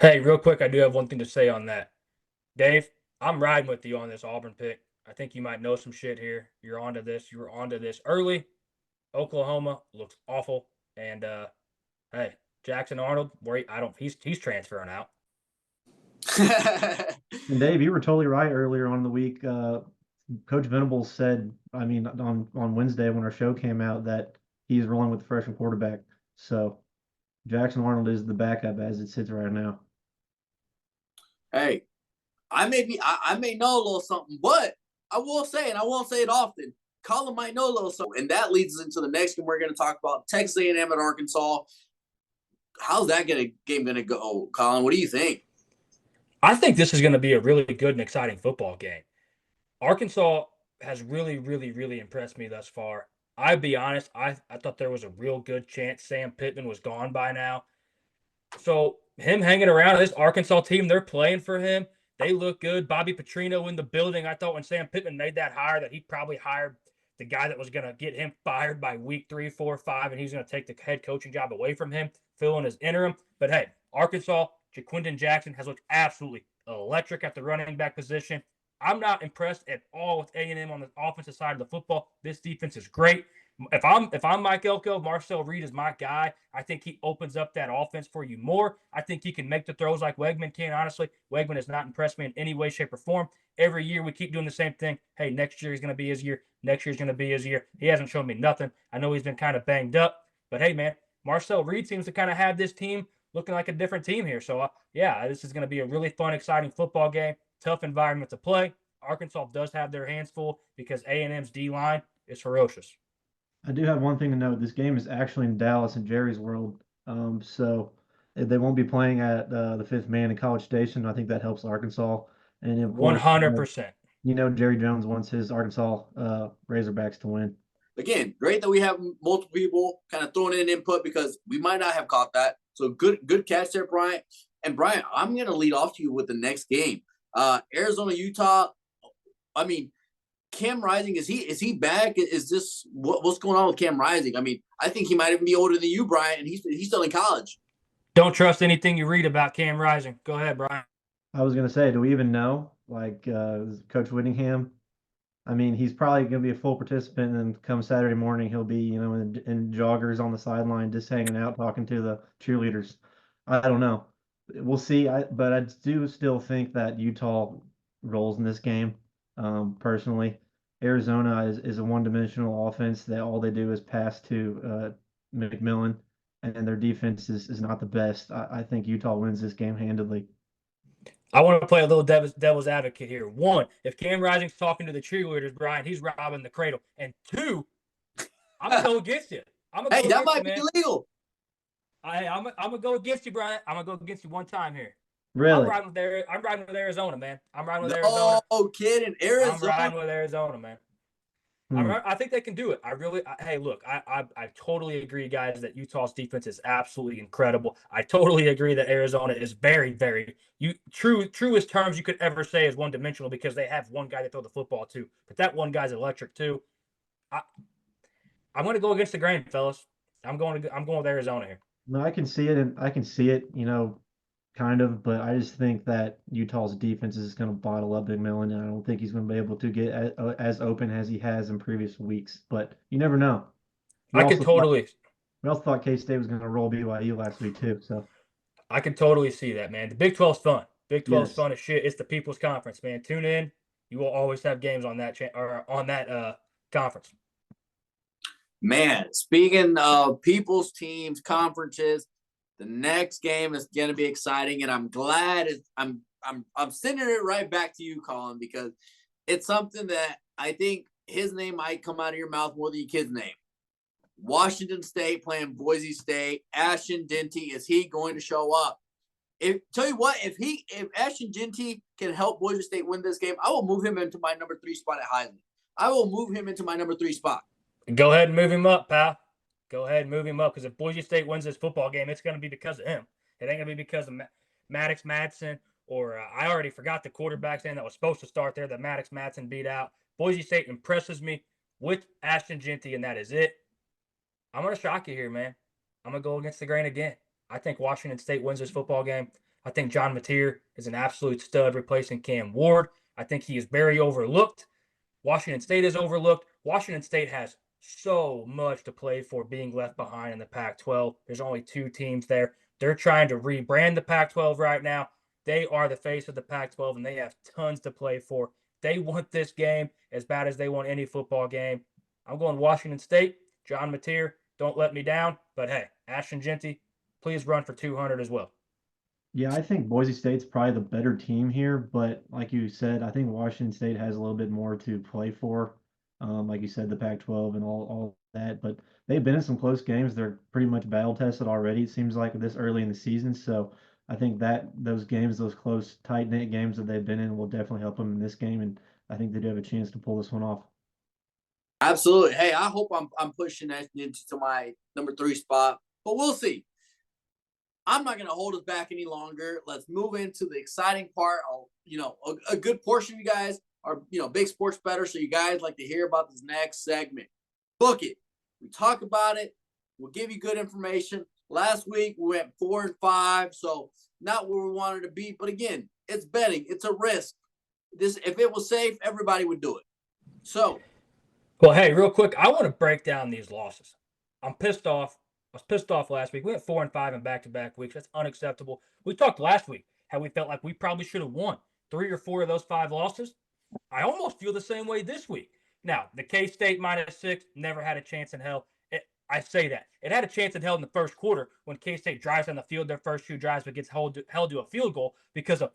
Hey, real quick, I do have one thing to say on that. Dave, I'm riding with you on this Auburn pick. I think you might know some shit here. You're onto this. You were onto this early. Oklahoma looks awful. And hey, Jackson Arnold, he's transferring out. And Dave, you were totally right earlier on in the week. Coach Venables said, I mean, on Wednesday when our show came out, that he's rolling with the freshman quarterback. So Jackson Arnold is the backup as it sits right now. Hey, I may know a little something, but I will say, and I won't say it often, Collin might know a little something. And that leads us into the next game we're going to talk about, Texas A&M at Arkansas. How's that game going to go, Collin? What do you think? I think this is going to be a really good and exciting football game. Arkansas has really, really, really impressed me thus far. I'll be honest, I thought there was a real good chance Sam Pittman was gone by now. So him hanging around this Arkansas team, they're playing for him. They look good. Bobby Petrino in the building. I thought when Sam Pittman made that hire that he probably hired the guy that was going to get him fired by week 3, 4, 5, and he's going to take the head coaching job away from him, fill in his interim. But hey, Arkansas, Jaquindon Jackson has looked absolutely electric at the running back position. I'm not impressed at all with A&M on the offensive side of the football. This defense is great. If I'm Mike Elko, Marcel Reed is my guy. I think he opens up that offense for you more. I think he can make the throws like Wegman can. Honestly, Wegman has not impressed me in any way, shape, or form. Every year we keep doing the same thing. Hey, next year is going to be his year. Next year is going to be his year. He hasn't shown me nothing. I know he's been kind of banged up, but hey, man, Marcel Reed seems to kind of have this team looking like a different team here. So, yeah, this is going to be a really fun, exciting football game. Tough environment to play. Arkansas does have their hands full because A&M's D-line is ferocious. I do have one thing to note. This game is actually in Dallas in Jerry's World. So they won't be playing at the Fifth Man in College Station. I think that helps Arkansas. And of course, 100%. Jerry Jones wants his Arkansas Razorbacks to win. Again, great that we have multiple people kind of throwing in input because we might not have caught that. So good catch there, Bryant. And Bryant, I'm going to lead off to you with the next game. Arizona, Utah. I mean, Cam Rising, is he back? Is this what's going on with Cam Rising? I mean, I think he might even be older than you, Bryant, and he's still in college. Don't trust anything you read about Cam Rising. Go ahead, Brian. I was going to say, do we even know? Like Coach Whittingham, I mean, he's probably going to be a full participant, and come Saturday morning, he'll be, in joggers on the sideline, just hanging out, talking to the cheerleaders. I don't know. We'll see. But I do still think that Utah rolls in this game. personally. Arizona is a one-dimensional offense that all they do is pass to McMillan, and their defense is not the best. I think Utah wins this game handily. I want to play a little devil's advocate here. One, if Cam Rising's talking to the cheerleaders, Brian, he's robbing the cradle. And two, I'm gonna go against you. I'm gonna Hey, go that against might you, be man. illegal. I'm gonna go against you, Brian. I'm gonna go against you one time here. Really? I'm riding with Arizona, man. I'm riding with Arizona. No kidding. I'm Arizona. riding with Arizona, man. I think they can do it. Hey, look, I totally agree, guys, that Utah's defense is absolutely incredible. I totally agree that Arizona is very, very truest terms you could ever say is one dimensional because they have one guy to throw the football to, but that one guy's electric too. I'm going to go against the grain, fellas. I'm going with Arizona here. No, I can see it, and I can see it, kind of, but I just think that Utah's defense is going to bottle up McMillan, and I don't think he's going to be able to get as open as he has in previous weeks. But you never know. We I could also thought, totally. we also thought K-State was going to roll BYU last week too. So I can totally see that, man. The Big 12's fun. Big 12's yes, fun as shit. It's the People's Conference, man. Tune in. You will always have games on that conference. Man, speaking of people's teams, conferences, the next game is going to be exciting, and I'm glad I'm sending it right back to you, Collin, because it's something that I think his name might come out of your mouth more than your kid's name. Washington State playing Boise State. Ashton Denty, is he going to show up? Tell you what, if Ashton Denty can help Boise State win this game, I will move him into my number 3 spot at Heisman. I will move him into my number 3 spot. Go ahead and move him up, pal. Go ahead and move him up because if Boise State wins this football game, it's going to be because of him. It ain't going to be because of Maddox Madsen or I already forgot the quarterback's name that was supposed to start there that Maddox Madsen beat out. Boise State impresses me with Ashton Denty, and that is it. I'm going to shock you here, man. I'm going to go against the grain again. I think Washington State wins this football game. I think John Mateer is an absolute stud replacing Cam Ward. I think he is very overlooked. Washington State is overlooked. Washington State has so much to play for being left behind in the Pac-12. There's only 2 teams there. They're trying to rebrand the Pac-12 right now. They are the face of the Pac-12, and they have tons to play for. They want this game as bad as they want any football game. I'm going Washington State. John Mateer, don't let me down. But, hey, Ashton Denty, please run for 200 as well. yeah, I think Boise State's probably the better team here, but like you said, I think Washington State has a little bit more to play for. Like you said, the Pac-12 and all that, but they've been in some close games. They're pretty much battle tested already. It seems like this early in the season. So I think that those games, those close, tight-knit games that they've been in, will definitely help them in this game. And I think they do have a chance to pull this one off. Absolutely. Hey, I hope I'm pushing that into my number 3 spot, but we'll see. I'm not going to hold us back any longer. Let's move into the exciting part. A good portion of you guys are, big sports bettors, so you guys like to hear about this next segment. Book it. We talk about it. We'll give you good information. Last week, we went 4-5, so not where we wanted to be. But again, it's betting. It's a risk. If it was safe, everybody would do it. So. Well, hey, real quick, I want to break down these losses. I'm pissed off. I was pissed off last week. We went 4-5 in back-to-back weeks. That's unacceptable. We talked last week how we felt like we probably should have won 3 or 4 of those 5 losses. I almost feel the same way this week. Now, the K-State -6 never had a chance in hell. I say that. It had a chance in hell in the first quarter when K-State drives on the field their first 2 drives but gets held to a field goal because of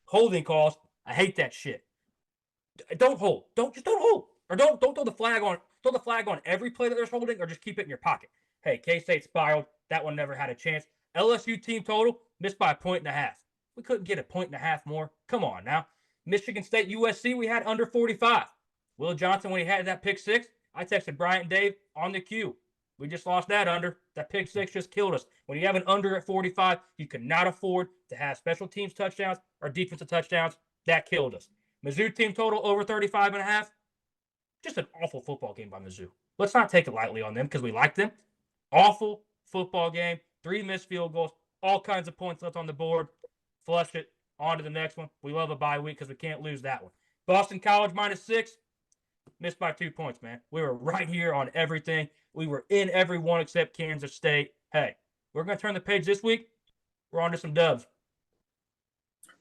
holding calls. I hate that shit. Don't hold. Just don't hold. Or don't throw the flag on every play that there's holding, or just keep it in your pocket. Hey, K-State spiraled. That one never had a chance. LSU team total missed by 1.5. We couldn't get 1.5 more. Come on now. Michigan State USC, we had under 45. Will Johnson, when he had that pick 6, I texted Bryant and Dave on the queue. We just lost that under. That pick 6 just killed us. When you have an under at 45, you cannot afford to have special teams touchdowns or defensive touchdowns. That killed us. Mizzou team total over 35.5. Just an awful football game by Mizzou. Let's not take it lightly on them because we like them. Awful football game. 3 missed field goals. All kinds of points left on the board. Flush it. On to the next one. We love a bye week because we can't lose that one. Boston College -6. Missed by 2 points, man. We were right here on everything. We were in every one except Kansas State. Hey, we're going to turn the page this week. We're on to some dubs.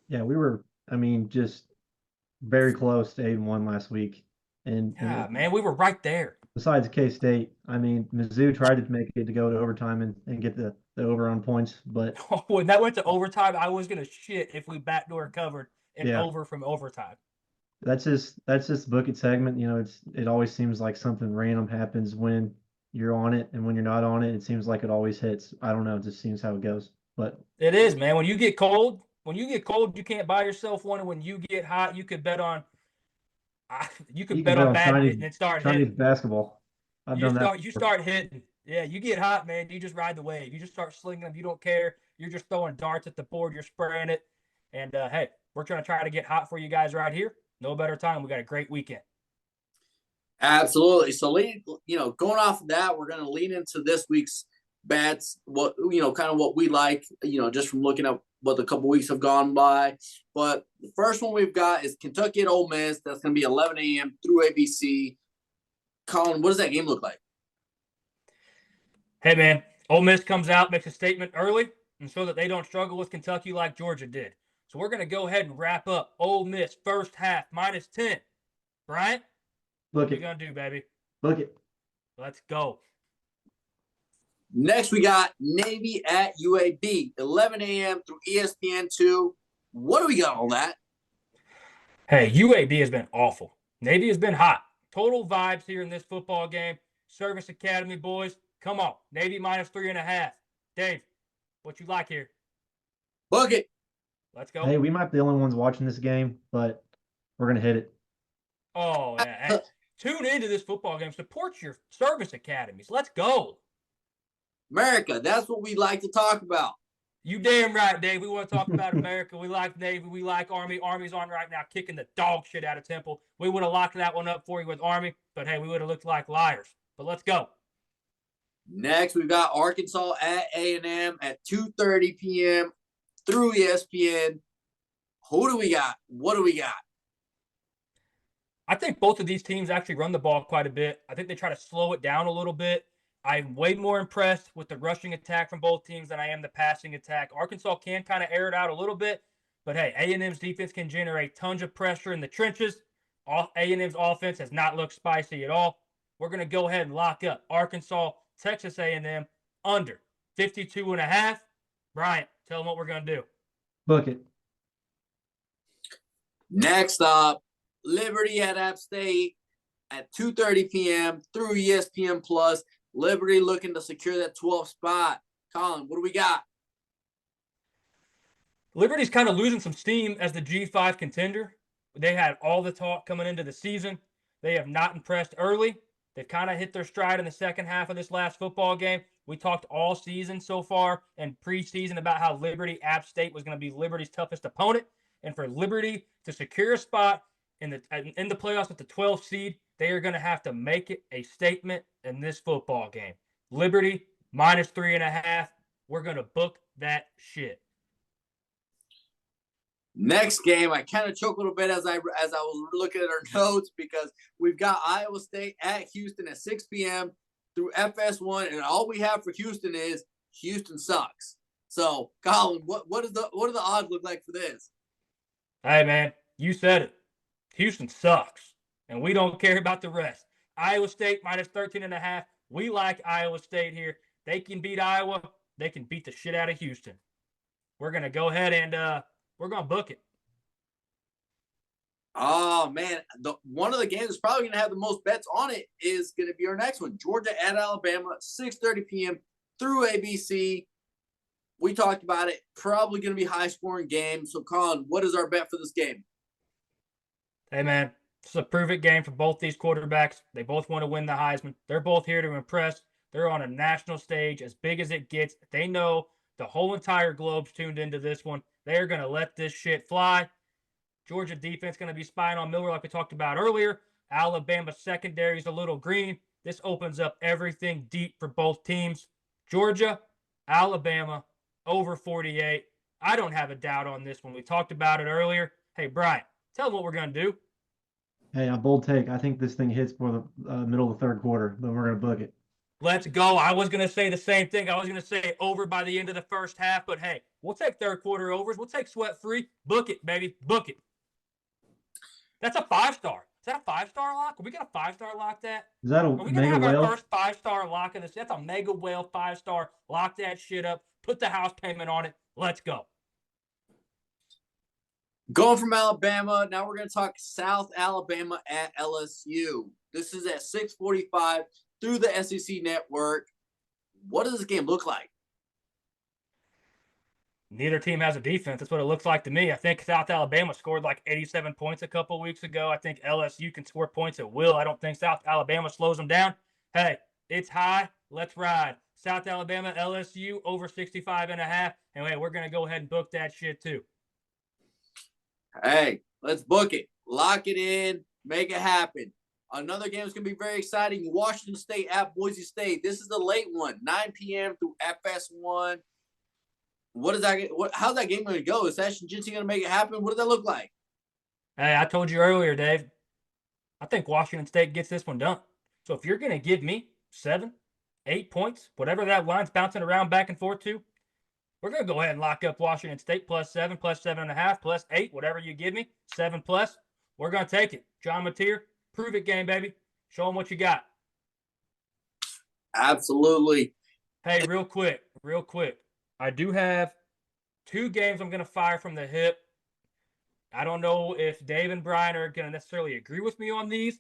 Yeah, we were, just very close to 8-1 last week. And Yeah, man, we were right there. besides K-State, I mean, Mizzou tried to make it to go to overtime and get the over on points, but When that went to overtime, I was gonna shit if we backdoor covered and yeah, over from overtime. that's just book it segment. You know, it always seems like something random happens when you're on it, and when you're not on it, it seems like it always hits. I don't know, it just seems how it goes. But It is, man. When you get cold, you can't buy yourself one. And when you get hot, you could bet on you you could can bet bet on on badminton and start Chinese hitting. basketball. I've done that You before. start hitting. Yeah, you get hot, man. You just ride the wave. You just start slinging them. You don't care. You're just throwing darts at the board. You're spraying it. And hey, we're trying to try to get hot for you guys right here. No better time. We got a great weekend. Absolutely. So, going off of that, we're going to lean into this week's bets. What kind of what we like. Just from looking at what the couple weeks have gone by. But the first one we've got is Kentucky at Ole Miss. That's going to be 11 a.m. through ABC. Collin, what does that game look like? Hey, man, Ole Miss comes out, makes a statement early, and so that they don't struggle with Kentucky like Georgia did. So we're going to go ahead and wrap up Ole Miss first half -10. Bryant, what Book are we it, going to do, baby? book it. Let's go. Next, we got Navy at UAB, 11 a.m. through ESPN2. What do we got on that? Hey, UAB has been awful. Navy has been hot. Total vibes here in this football game. Service Academy boys, come on. Navy -3.5. Dave, what you like here? Book it. Let's go. Hey, we might be the only ones watching this game, but we're gonna hit it. Oh, yeah. Hey, tune into this football game. Support your service academies. Let's go. America, that's what we like to talk about. You damn right, Dave. We want to talk about America. We like Navy. We like Army. Army's on right now, kicking the dog shit out of Temple. We would have locked that one up for you with Army, but hey, we would have looked like liars. But let's go. Next, we've got Arkansas at A&M at 2:30 p.m. through ESPN. Who do we got? What do we got? I think both of these teams actually run the ball quite a bit. I think they try to slow it down a little bit. I'm way more impressed with the rushing attack from both teams than I am the passing attack. Arkansas can kind of air it out a little bit, but hey, A&M's defense can generate tons of pressure in the trenches. A&M's offense has not looked spicy at all. We're going to go ahead and lock up Arkansas, Texas A&M under 52.5. Bryant, tell them what we're going to do. Book it. Next up, Liberty at App State at 2:30 p.m. through ESPN Plus. Liberty looking to secure that 12th spot. Collin, what do we got? Liberty's kind of losing some steam as the G5 contender. They had all the talk coming into the season. They have not impressed early. They've kind of hit their stride in the second half of this last football game. We talked all season so far and preseason about how App State was going to be Liberty's toughest opponent. And for Liberty to secure a spot in the playoffs with the 12th seed, they are going to have to make it a statement in this football game. Liberty -3.5. We're going to book that shit. Next game, I kind of choked a little bit as I was looking at our notes because we've got Iowa State at Houston at 6 p.m. through FS1, and all we have for Houston is Houston sucks. So, Collin, what do the odds look like for this? Hey, man, you said it. Houston sucks, and we don't care about the rest. Iowa State -13.5. We like Iowa State here. They can beat Iowa. They can beat the shit out of Houston. We're going to go ahead and we're going to book it. Oh, man. One of the games that's probably going to have the most bets on it is going to be our next one. Georgia at Alabama, 6:30 p.m. through ABC. We talked about it. Probably going to be a high-scoring game. So, Collin, what is our bet for this game? Hey, man, it's a prove-it game for both these quarterbacks. They both want to win the Heisman. They're both here to impress. They're on a national stage as big as it gets. They know the whole entire globe's tuned into this one. They're going to let this shit fly. Georgia defense going to be spying on Miller like we talked about earlier. Alabama secondary is a little green. This opens up everything deep for both teams. Georgia, Alabama, over 48. I don't have a doubt on this one. We talked about it earlier. Hey, Bryant, tell them what we're going to do. Hey, a bold take. I think this thing hits for the middle of the third quarter, but we're going to book it. Let's go. I was going to say the same thing. I was going to say over by the end of the first half, but hey, we'll take third quarter overs. We'll take sweat free. Book it, baby. Book it. That's a 5-star. Is that a 5-star lock? Are we gonna 5-star lock that? Is that a Are we gonna mega have our whale? first 5-star lock of this? That's a mega whale 5-star. Lock that shit up. Put the house payment on it. Let's go. Going from Alabama, now we're going to talk South Alabama at LSU. This is at 6:45 through the SEC network. What does this game look like? Neither team has a defense. That's what it looks like to me. I think South Alabama scored like 87 points a couple of weeks ago. I think LSU can score points at will. I don't think South Alabama slows them down. Hey, it's high. Let's ride. South Alabama, LSU, over 65.5. And hey, we're going to go ahead and book that shit too. Hey, let's book it. Lock it in. Make it happen. Another game is going to be very exciting. Washington State at Boise State. This is the late one, 9 p.m. through FS1. What is that? How's that game going to go? Is Ashton Jensen going to make it happen? What does that look like? Hey, I told you earlier, Dave. I think Washington State gets this one done. So if you're going to give me 7, 8 points, whatever that line's bouncing around back and forth to, we're going to go ahead and lock up Washington State +7, +7.5, +8, whatever you give me, 7+. We're going to take it. John Mateer, prove it game, baby. Show them what you got. Absolutely. Hey, real quick. I do have 2 games I'm going to fire from the hip. I don't know if Dave and Bryant are going to necessarily agree with me on these,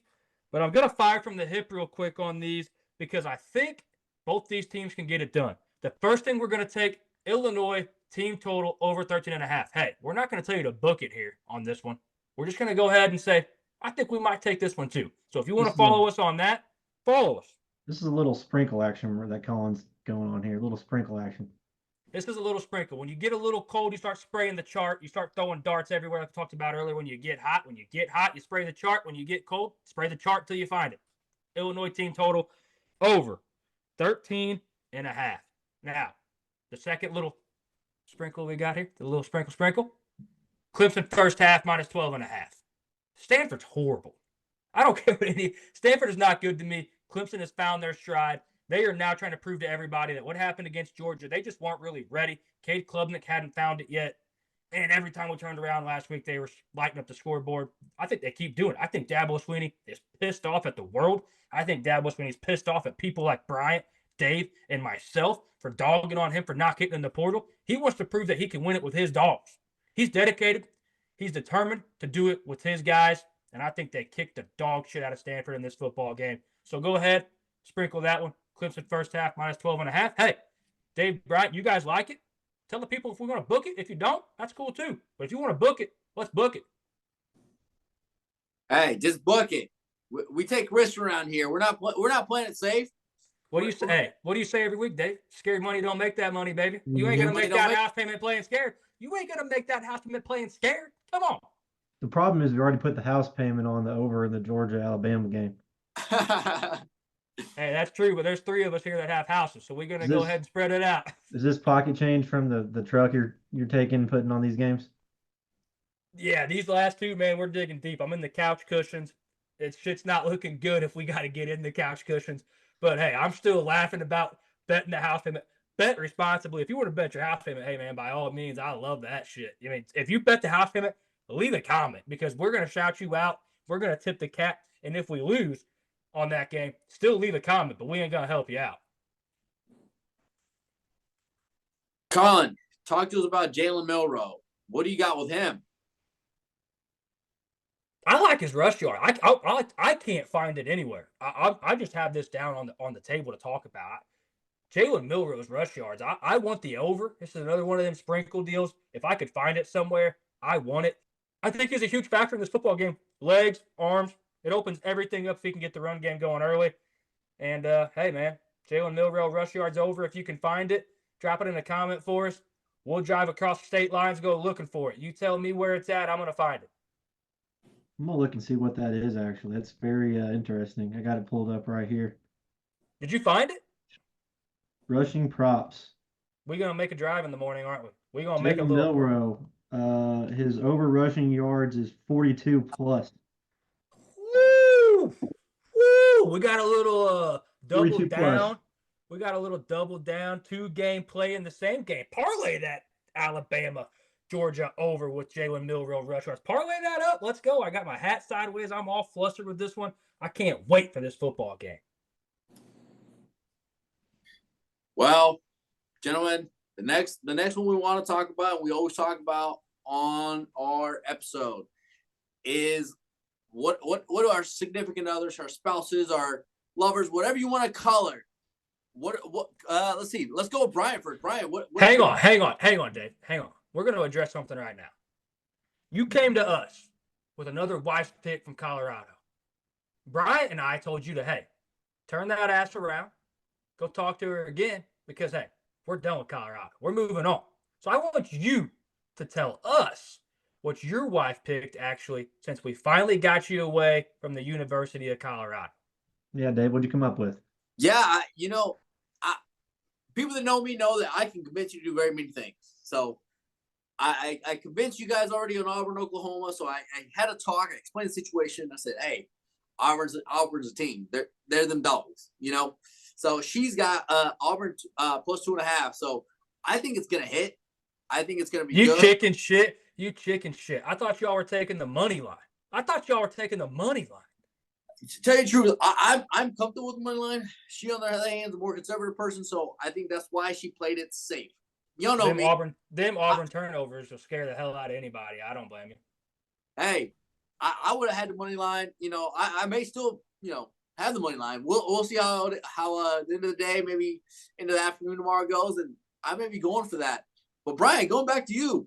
but I'm going to fire from the hip real quick on these because I think both these teams can get it done. The first thing we're going to take, Illinois team total over 13.5. Hey, we're not going to tell you to book it here on this one. We're just going to go ahead and say, I think we might take this one too. So if you want to follow us on that, follow us. This is a little sprinkle action that Collin's going on here. A little sprinkle action. This is a little sprinkle. When you get a little cold, you start spraying the chart. You start throwing darts everywhere, like I talked about earlier. When you get hot, you spray the chart. When you get cold, spray the chart till you find it. Illinois team total over 13.5. Now, the second little sprinkle we got here, the little sprinkle. Clemson first half -12.5. Stanford's horrible. I don't care what any. Stanford is not good to me. Clemson has found their stride. They are now trying to prove to everybody that what happened against Georgia, they just weren't really ready. Cade Klubnik hadn't found it yet. And every time we turned around last week, they were lighting up the scoreboard. I think they keep doing it. I think Dabo Swinney is pissed off at the world. I think Dabo Swinney's pissed off at people like Bryant, Dave, and myself for dogging on him for not getting in the portal. He wants to prove that he can win it with his dogs. He's dedicated. He's determined to do it with his guys. And I think they kicked the dog shit out of Stanford in this football game. So go ahead, sprinkle that one. Clemson first half -12.5. Hey, Dave, Bryant, you guys like it? Tell the people if we want to book it. If you don't, that's cool too. But if you want to book it, let's book it. Hey, just book it. We take risks around here. We're not playing it safe. What do you say? Hey, what do you say every week, Dave? Scared money don't make that money, baby. You ain't gonna make that house payment playing scared. You ain't gonna make that house payment playing scared. Come on. The problem is we already put the house payment on the over in the Georgia-Alabama game. Hey, that's true, but there's 3 of us here that have houses, so we're gonna go ahead and spread it out. Is this pocket change from the truck you're taking, putting on these games? Yeah, these last 2, man, we're digging deep. I'm in the couch cushions. Shit's not looking good if we got to get in the couch cushions. But hey, I'm still laughing about betting the house payment. Bet responsibly. If you want to bet your house payment, hey man, by all means, I love that shit. I mean, if you bet the house payment, leave a comment because we're gonna shout you out. We're gonna tip the cap, and if we lose on that game, still leave a comment, but we ain't gonna help you out. Collin, talk to us about Jalen Milroe. What do you got with him? I like his rush yard. I can't find it anywhere. I just have this down on the table to talk about. Jalen Milroe's rush yards. I want the over. This is another one of them sprinkle deals. If I could find it somewhere, I want it. I think he's a huge factor in this football game. Legs, arms. It opens everything up if he can get the run game going early. And, hey, man, Jalen Milroe rush yards over. If you can find it, drop it in a comment for us. We'll drive across the state lines, go looking for it. You tell me where it's at, I'm going to find it. I'm going to look and see what that is, actually. That's very interesting. I got it pulled up right here. Did you find it? Rushing props. We're going to make a drive in the morning, aren't we? We're going to make a little. Milroe, his over rushing yards is 42 plus. Woo! Woo! We got a little double down. Plus. We got a little double down, 2-game play in the same game. Parlay that Alabama Georgia over with Jalen Milroe rush yards. Parlay that up. Let's go. I got my hat sideways. I'm all flustered with this one. I can't wait for this football game. Well, gentlemen, the next one we want to talk about, we always talk about on our episode, is what are our significant others, our spouses, our lovers, whatever you want to call it. Let's see. Let's go with Bryant first. Bryant, hang on, Dave. Hang on. We're going to address something right now. You came to us with another wife's pick from Colorado. Bryant and I told you to, hey, turn that ass around. Go talk to her again because, hey, we're done with Colorado. We're moving on. So I want you to tell us what your wife picked, actually, since we finally got you away from the University of Colorado. Yeah, Dave, what'd you come up with? Yeah, people that know me know that I can convince you to do very many things. So I convinced you guys already on Auburn, Oklahoma. So I had a talk. I explained the situation. I said, hey, Auburn's a team. They're them dogs, So she's got Auburn plus 2.5. So I think it's gonna hit. I think it's gonna be good. You chicken shit. I thought y'all were taking the money line. To tell you the truth, I'm comfortable with the money line. She, on the other hand, is a more conservative person, so I think that's why she played it safe. You know me. Auburn turnovers will scare the hell out of anybody. I don't blame you. Hey, I would have had the money line. I may still, have the money line. We'll see how at the end of the day, maybe into the afternoon tomorrow goes, and I may be going for that. But Brian, going back to you,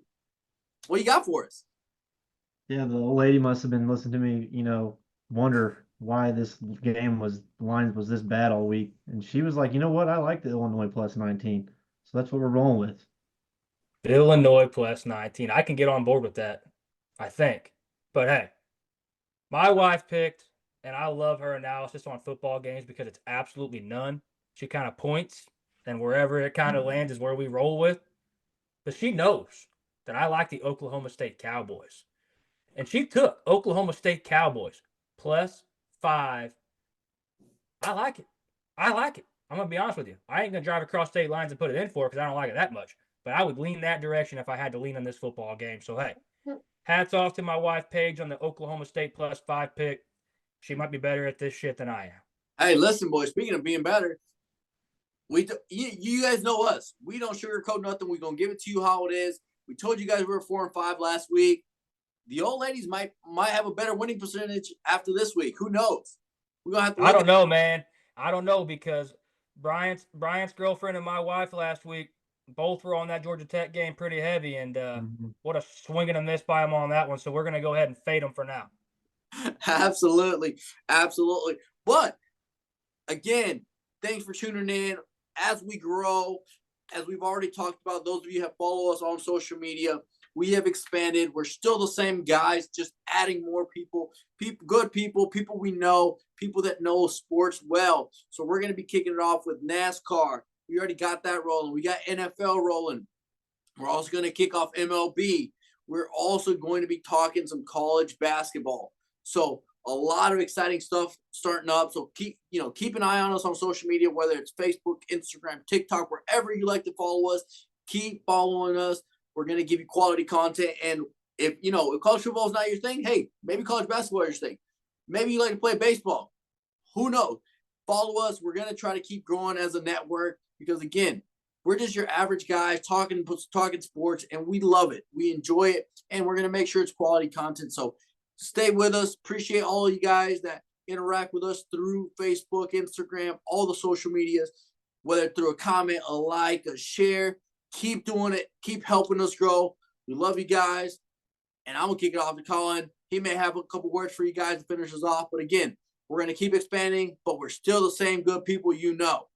what you got for us? Yeah, the old lady must have been listening to me, wonder why this game line was this bad all week. And she was like, you know what? I like the Illinois plus 19. So that's what we're rolling with. Illinois plus 19. I can get on board with that, I think. But hey, my wife picked, and I love her analysis on football games because it's absolutely none. She kind of points, and wherever it kind of lands is where we roll with. But she knows that I like the Oklahoma State Cowboys. And she took Oklahoma State Cowboys plus 5. I like it. I'm going to be honest with you. I ain't going to drive across state lines and put it in for it because I don't like it that much. But I would lean that direction if I had to lean on this football game. So, hey, hats off to my wife, Paige, on the Oklahoma State plus 5 pick. She might be better at this shit than I am. Hey, listen, boys, speaking of being better, you guys know us. We don't sugarcoat nothing. We're going to give it to you how it is. We told you guys we were 4-5 last week. The old ladies might have a better winning percentage after this week. Who knows? We're gonna have to. I don't know, man. I don't know because Bryant's girlfriend and my wife last week both were on that Georgia Tech game pretty heavy, and what a swing and a miss by them on that one. So we're gonna go ahead and fade them for now. Absolutely. But again, thanks for tuning in. As we grow, as we've already talked about, those of you who have followed us on social media, we have expanded. We're still the same guys, just adding more people, good people we know, people that know sports well. So we're going to be kicking it off with NASCAR. We already got that rolling. We got NFL rolling. We're also going to kick off MLB. We're also going to be talking some college basketball. So a lot of exciting stuff starting up. So keep an eye on us on social media, whether it's Facebook, Instagram, TikTok, wherever you like to follow us. Keep following us. We're going to give you quality content. And if college football is not your thing, hey, maybe college basketball is your thing. Maybe you like to play baseball. Who knows? Follow us. We're going to try to keep growing as a network because, again, we're just your average guys talking sports, and we love it. We enjoy it, and we're going to make sure it's quality content. So stay with us. Appreciate all of you guys that interact with us through Facebook, Instagram, all the social medias, whether through a comment, a like, a share. Keep doing it. Keep helping us grow. We love you guys. And I'm going to kick it off to Collin. He may have a couple words for you guys to finish us off. But again, we're going to keep expanding, but we're still the same good people you know.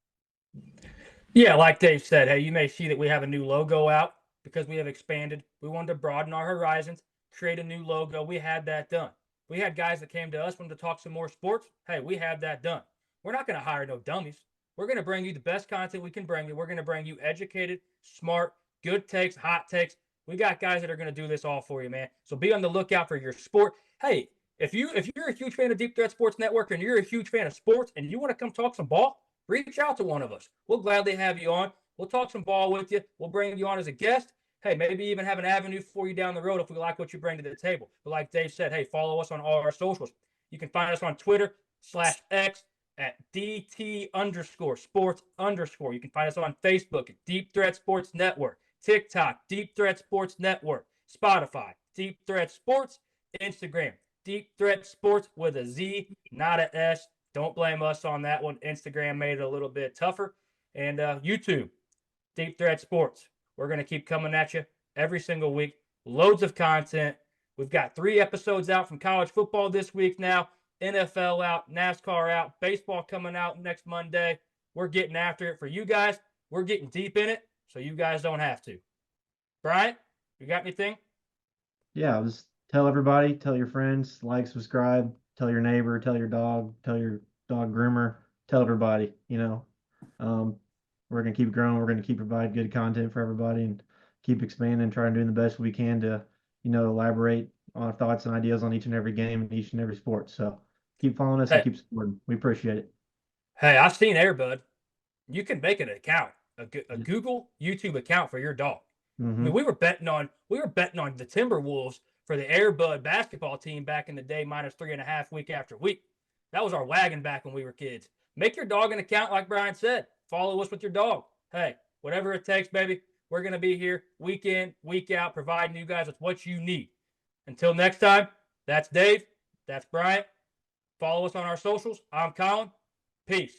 Yeah, like Dave said, hey, you may see that we have a new logo out because we have expanded. We wanted to broaden our horizons, create a new logo. We had that done. We had guys that came to us wanted to talk some more sports. Hey, we had that done. We're not going to hire no dummies. We're going to bring you the best content we can bring you. We're going to bring you educated, smart, good takes, hot takes. We got guys that are going to do this all for you, man. So be on the lookout for your sport. Hey, if you're a huge fan of Deep Threat Sports Network and you're a huge fan of sports and you want to come talk some ball, reach out to one of us. We'll gladly have you on. We'll talk some ball with you. We'll bring you on as a guest. Hey, maybe even have an avenue for you down the road if we like what you bring to the table. But like Dave said, hey, follow us on all our socials. You can find us on Twitter/X at DT_sports_. You can find us on Facebook at Deep Threat Sports Network, TikTok, Deep Threat Sports Network, Spotify, Deep Threat Sports, Instagram, Deep Threat Sports with a Z, not a S. Don't blame us on that one. Instagram made it a little bit tougher. And YouTube, Deep Threat Sports. We're going to keep coming at you every single week. Loads of content. We've got 3 episodes out from college football this week now. NFL out, NASCAR out, baseball coming out next Monday. We're getting after it for you guys. We're getting deep in it, so you guys don't have to. Bryant, you got anything? Yeah, just tell everybody, tell your friends, like, subscribe, tell your neighbor, tell your dog groomer, tell everybody, we're going to keep growing. We're going to keep providing good content for everybody and keep expanding, trying doing the best we can to, elaborate on our thoughts and ideas on each and every game and each and every sport. So keep following us and keep supporting. We appreciate it. Hey, I've seen Airbud. You can make an account, a Google YouTube account for your dog. Mm-hmm. I mean, we were betting on the Timberwolves for the Airbud basketball team back in the day, -3.5 week after week. That was our wagon back when we were kids. Make your dog an account, like Brian said. Follow us with your dog. Hey, whatever it takes, baby. We're going to be here week in, week out, providing you guys with what you need. Until next time, that's Dave. That's Bryant. Follow us on our socials. I'm Collin. Peace.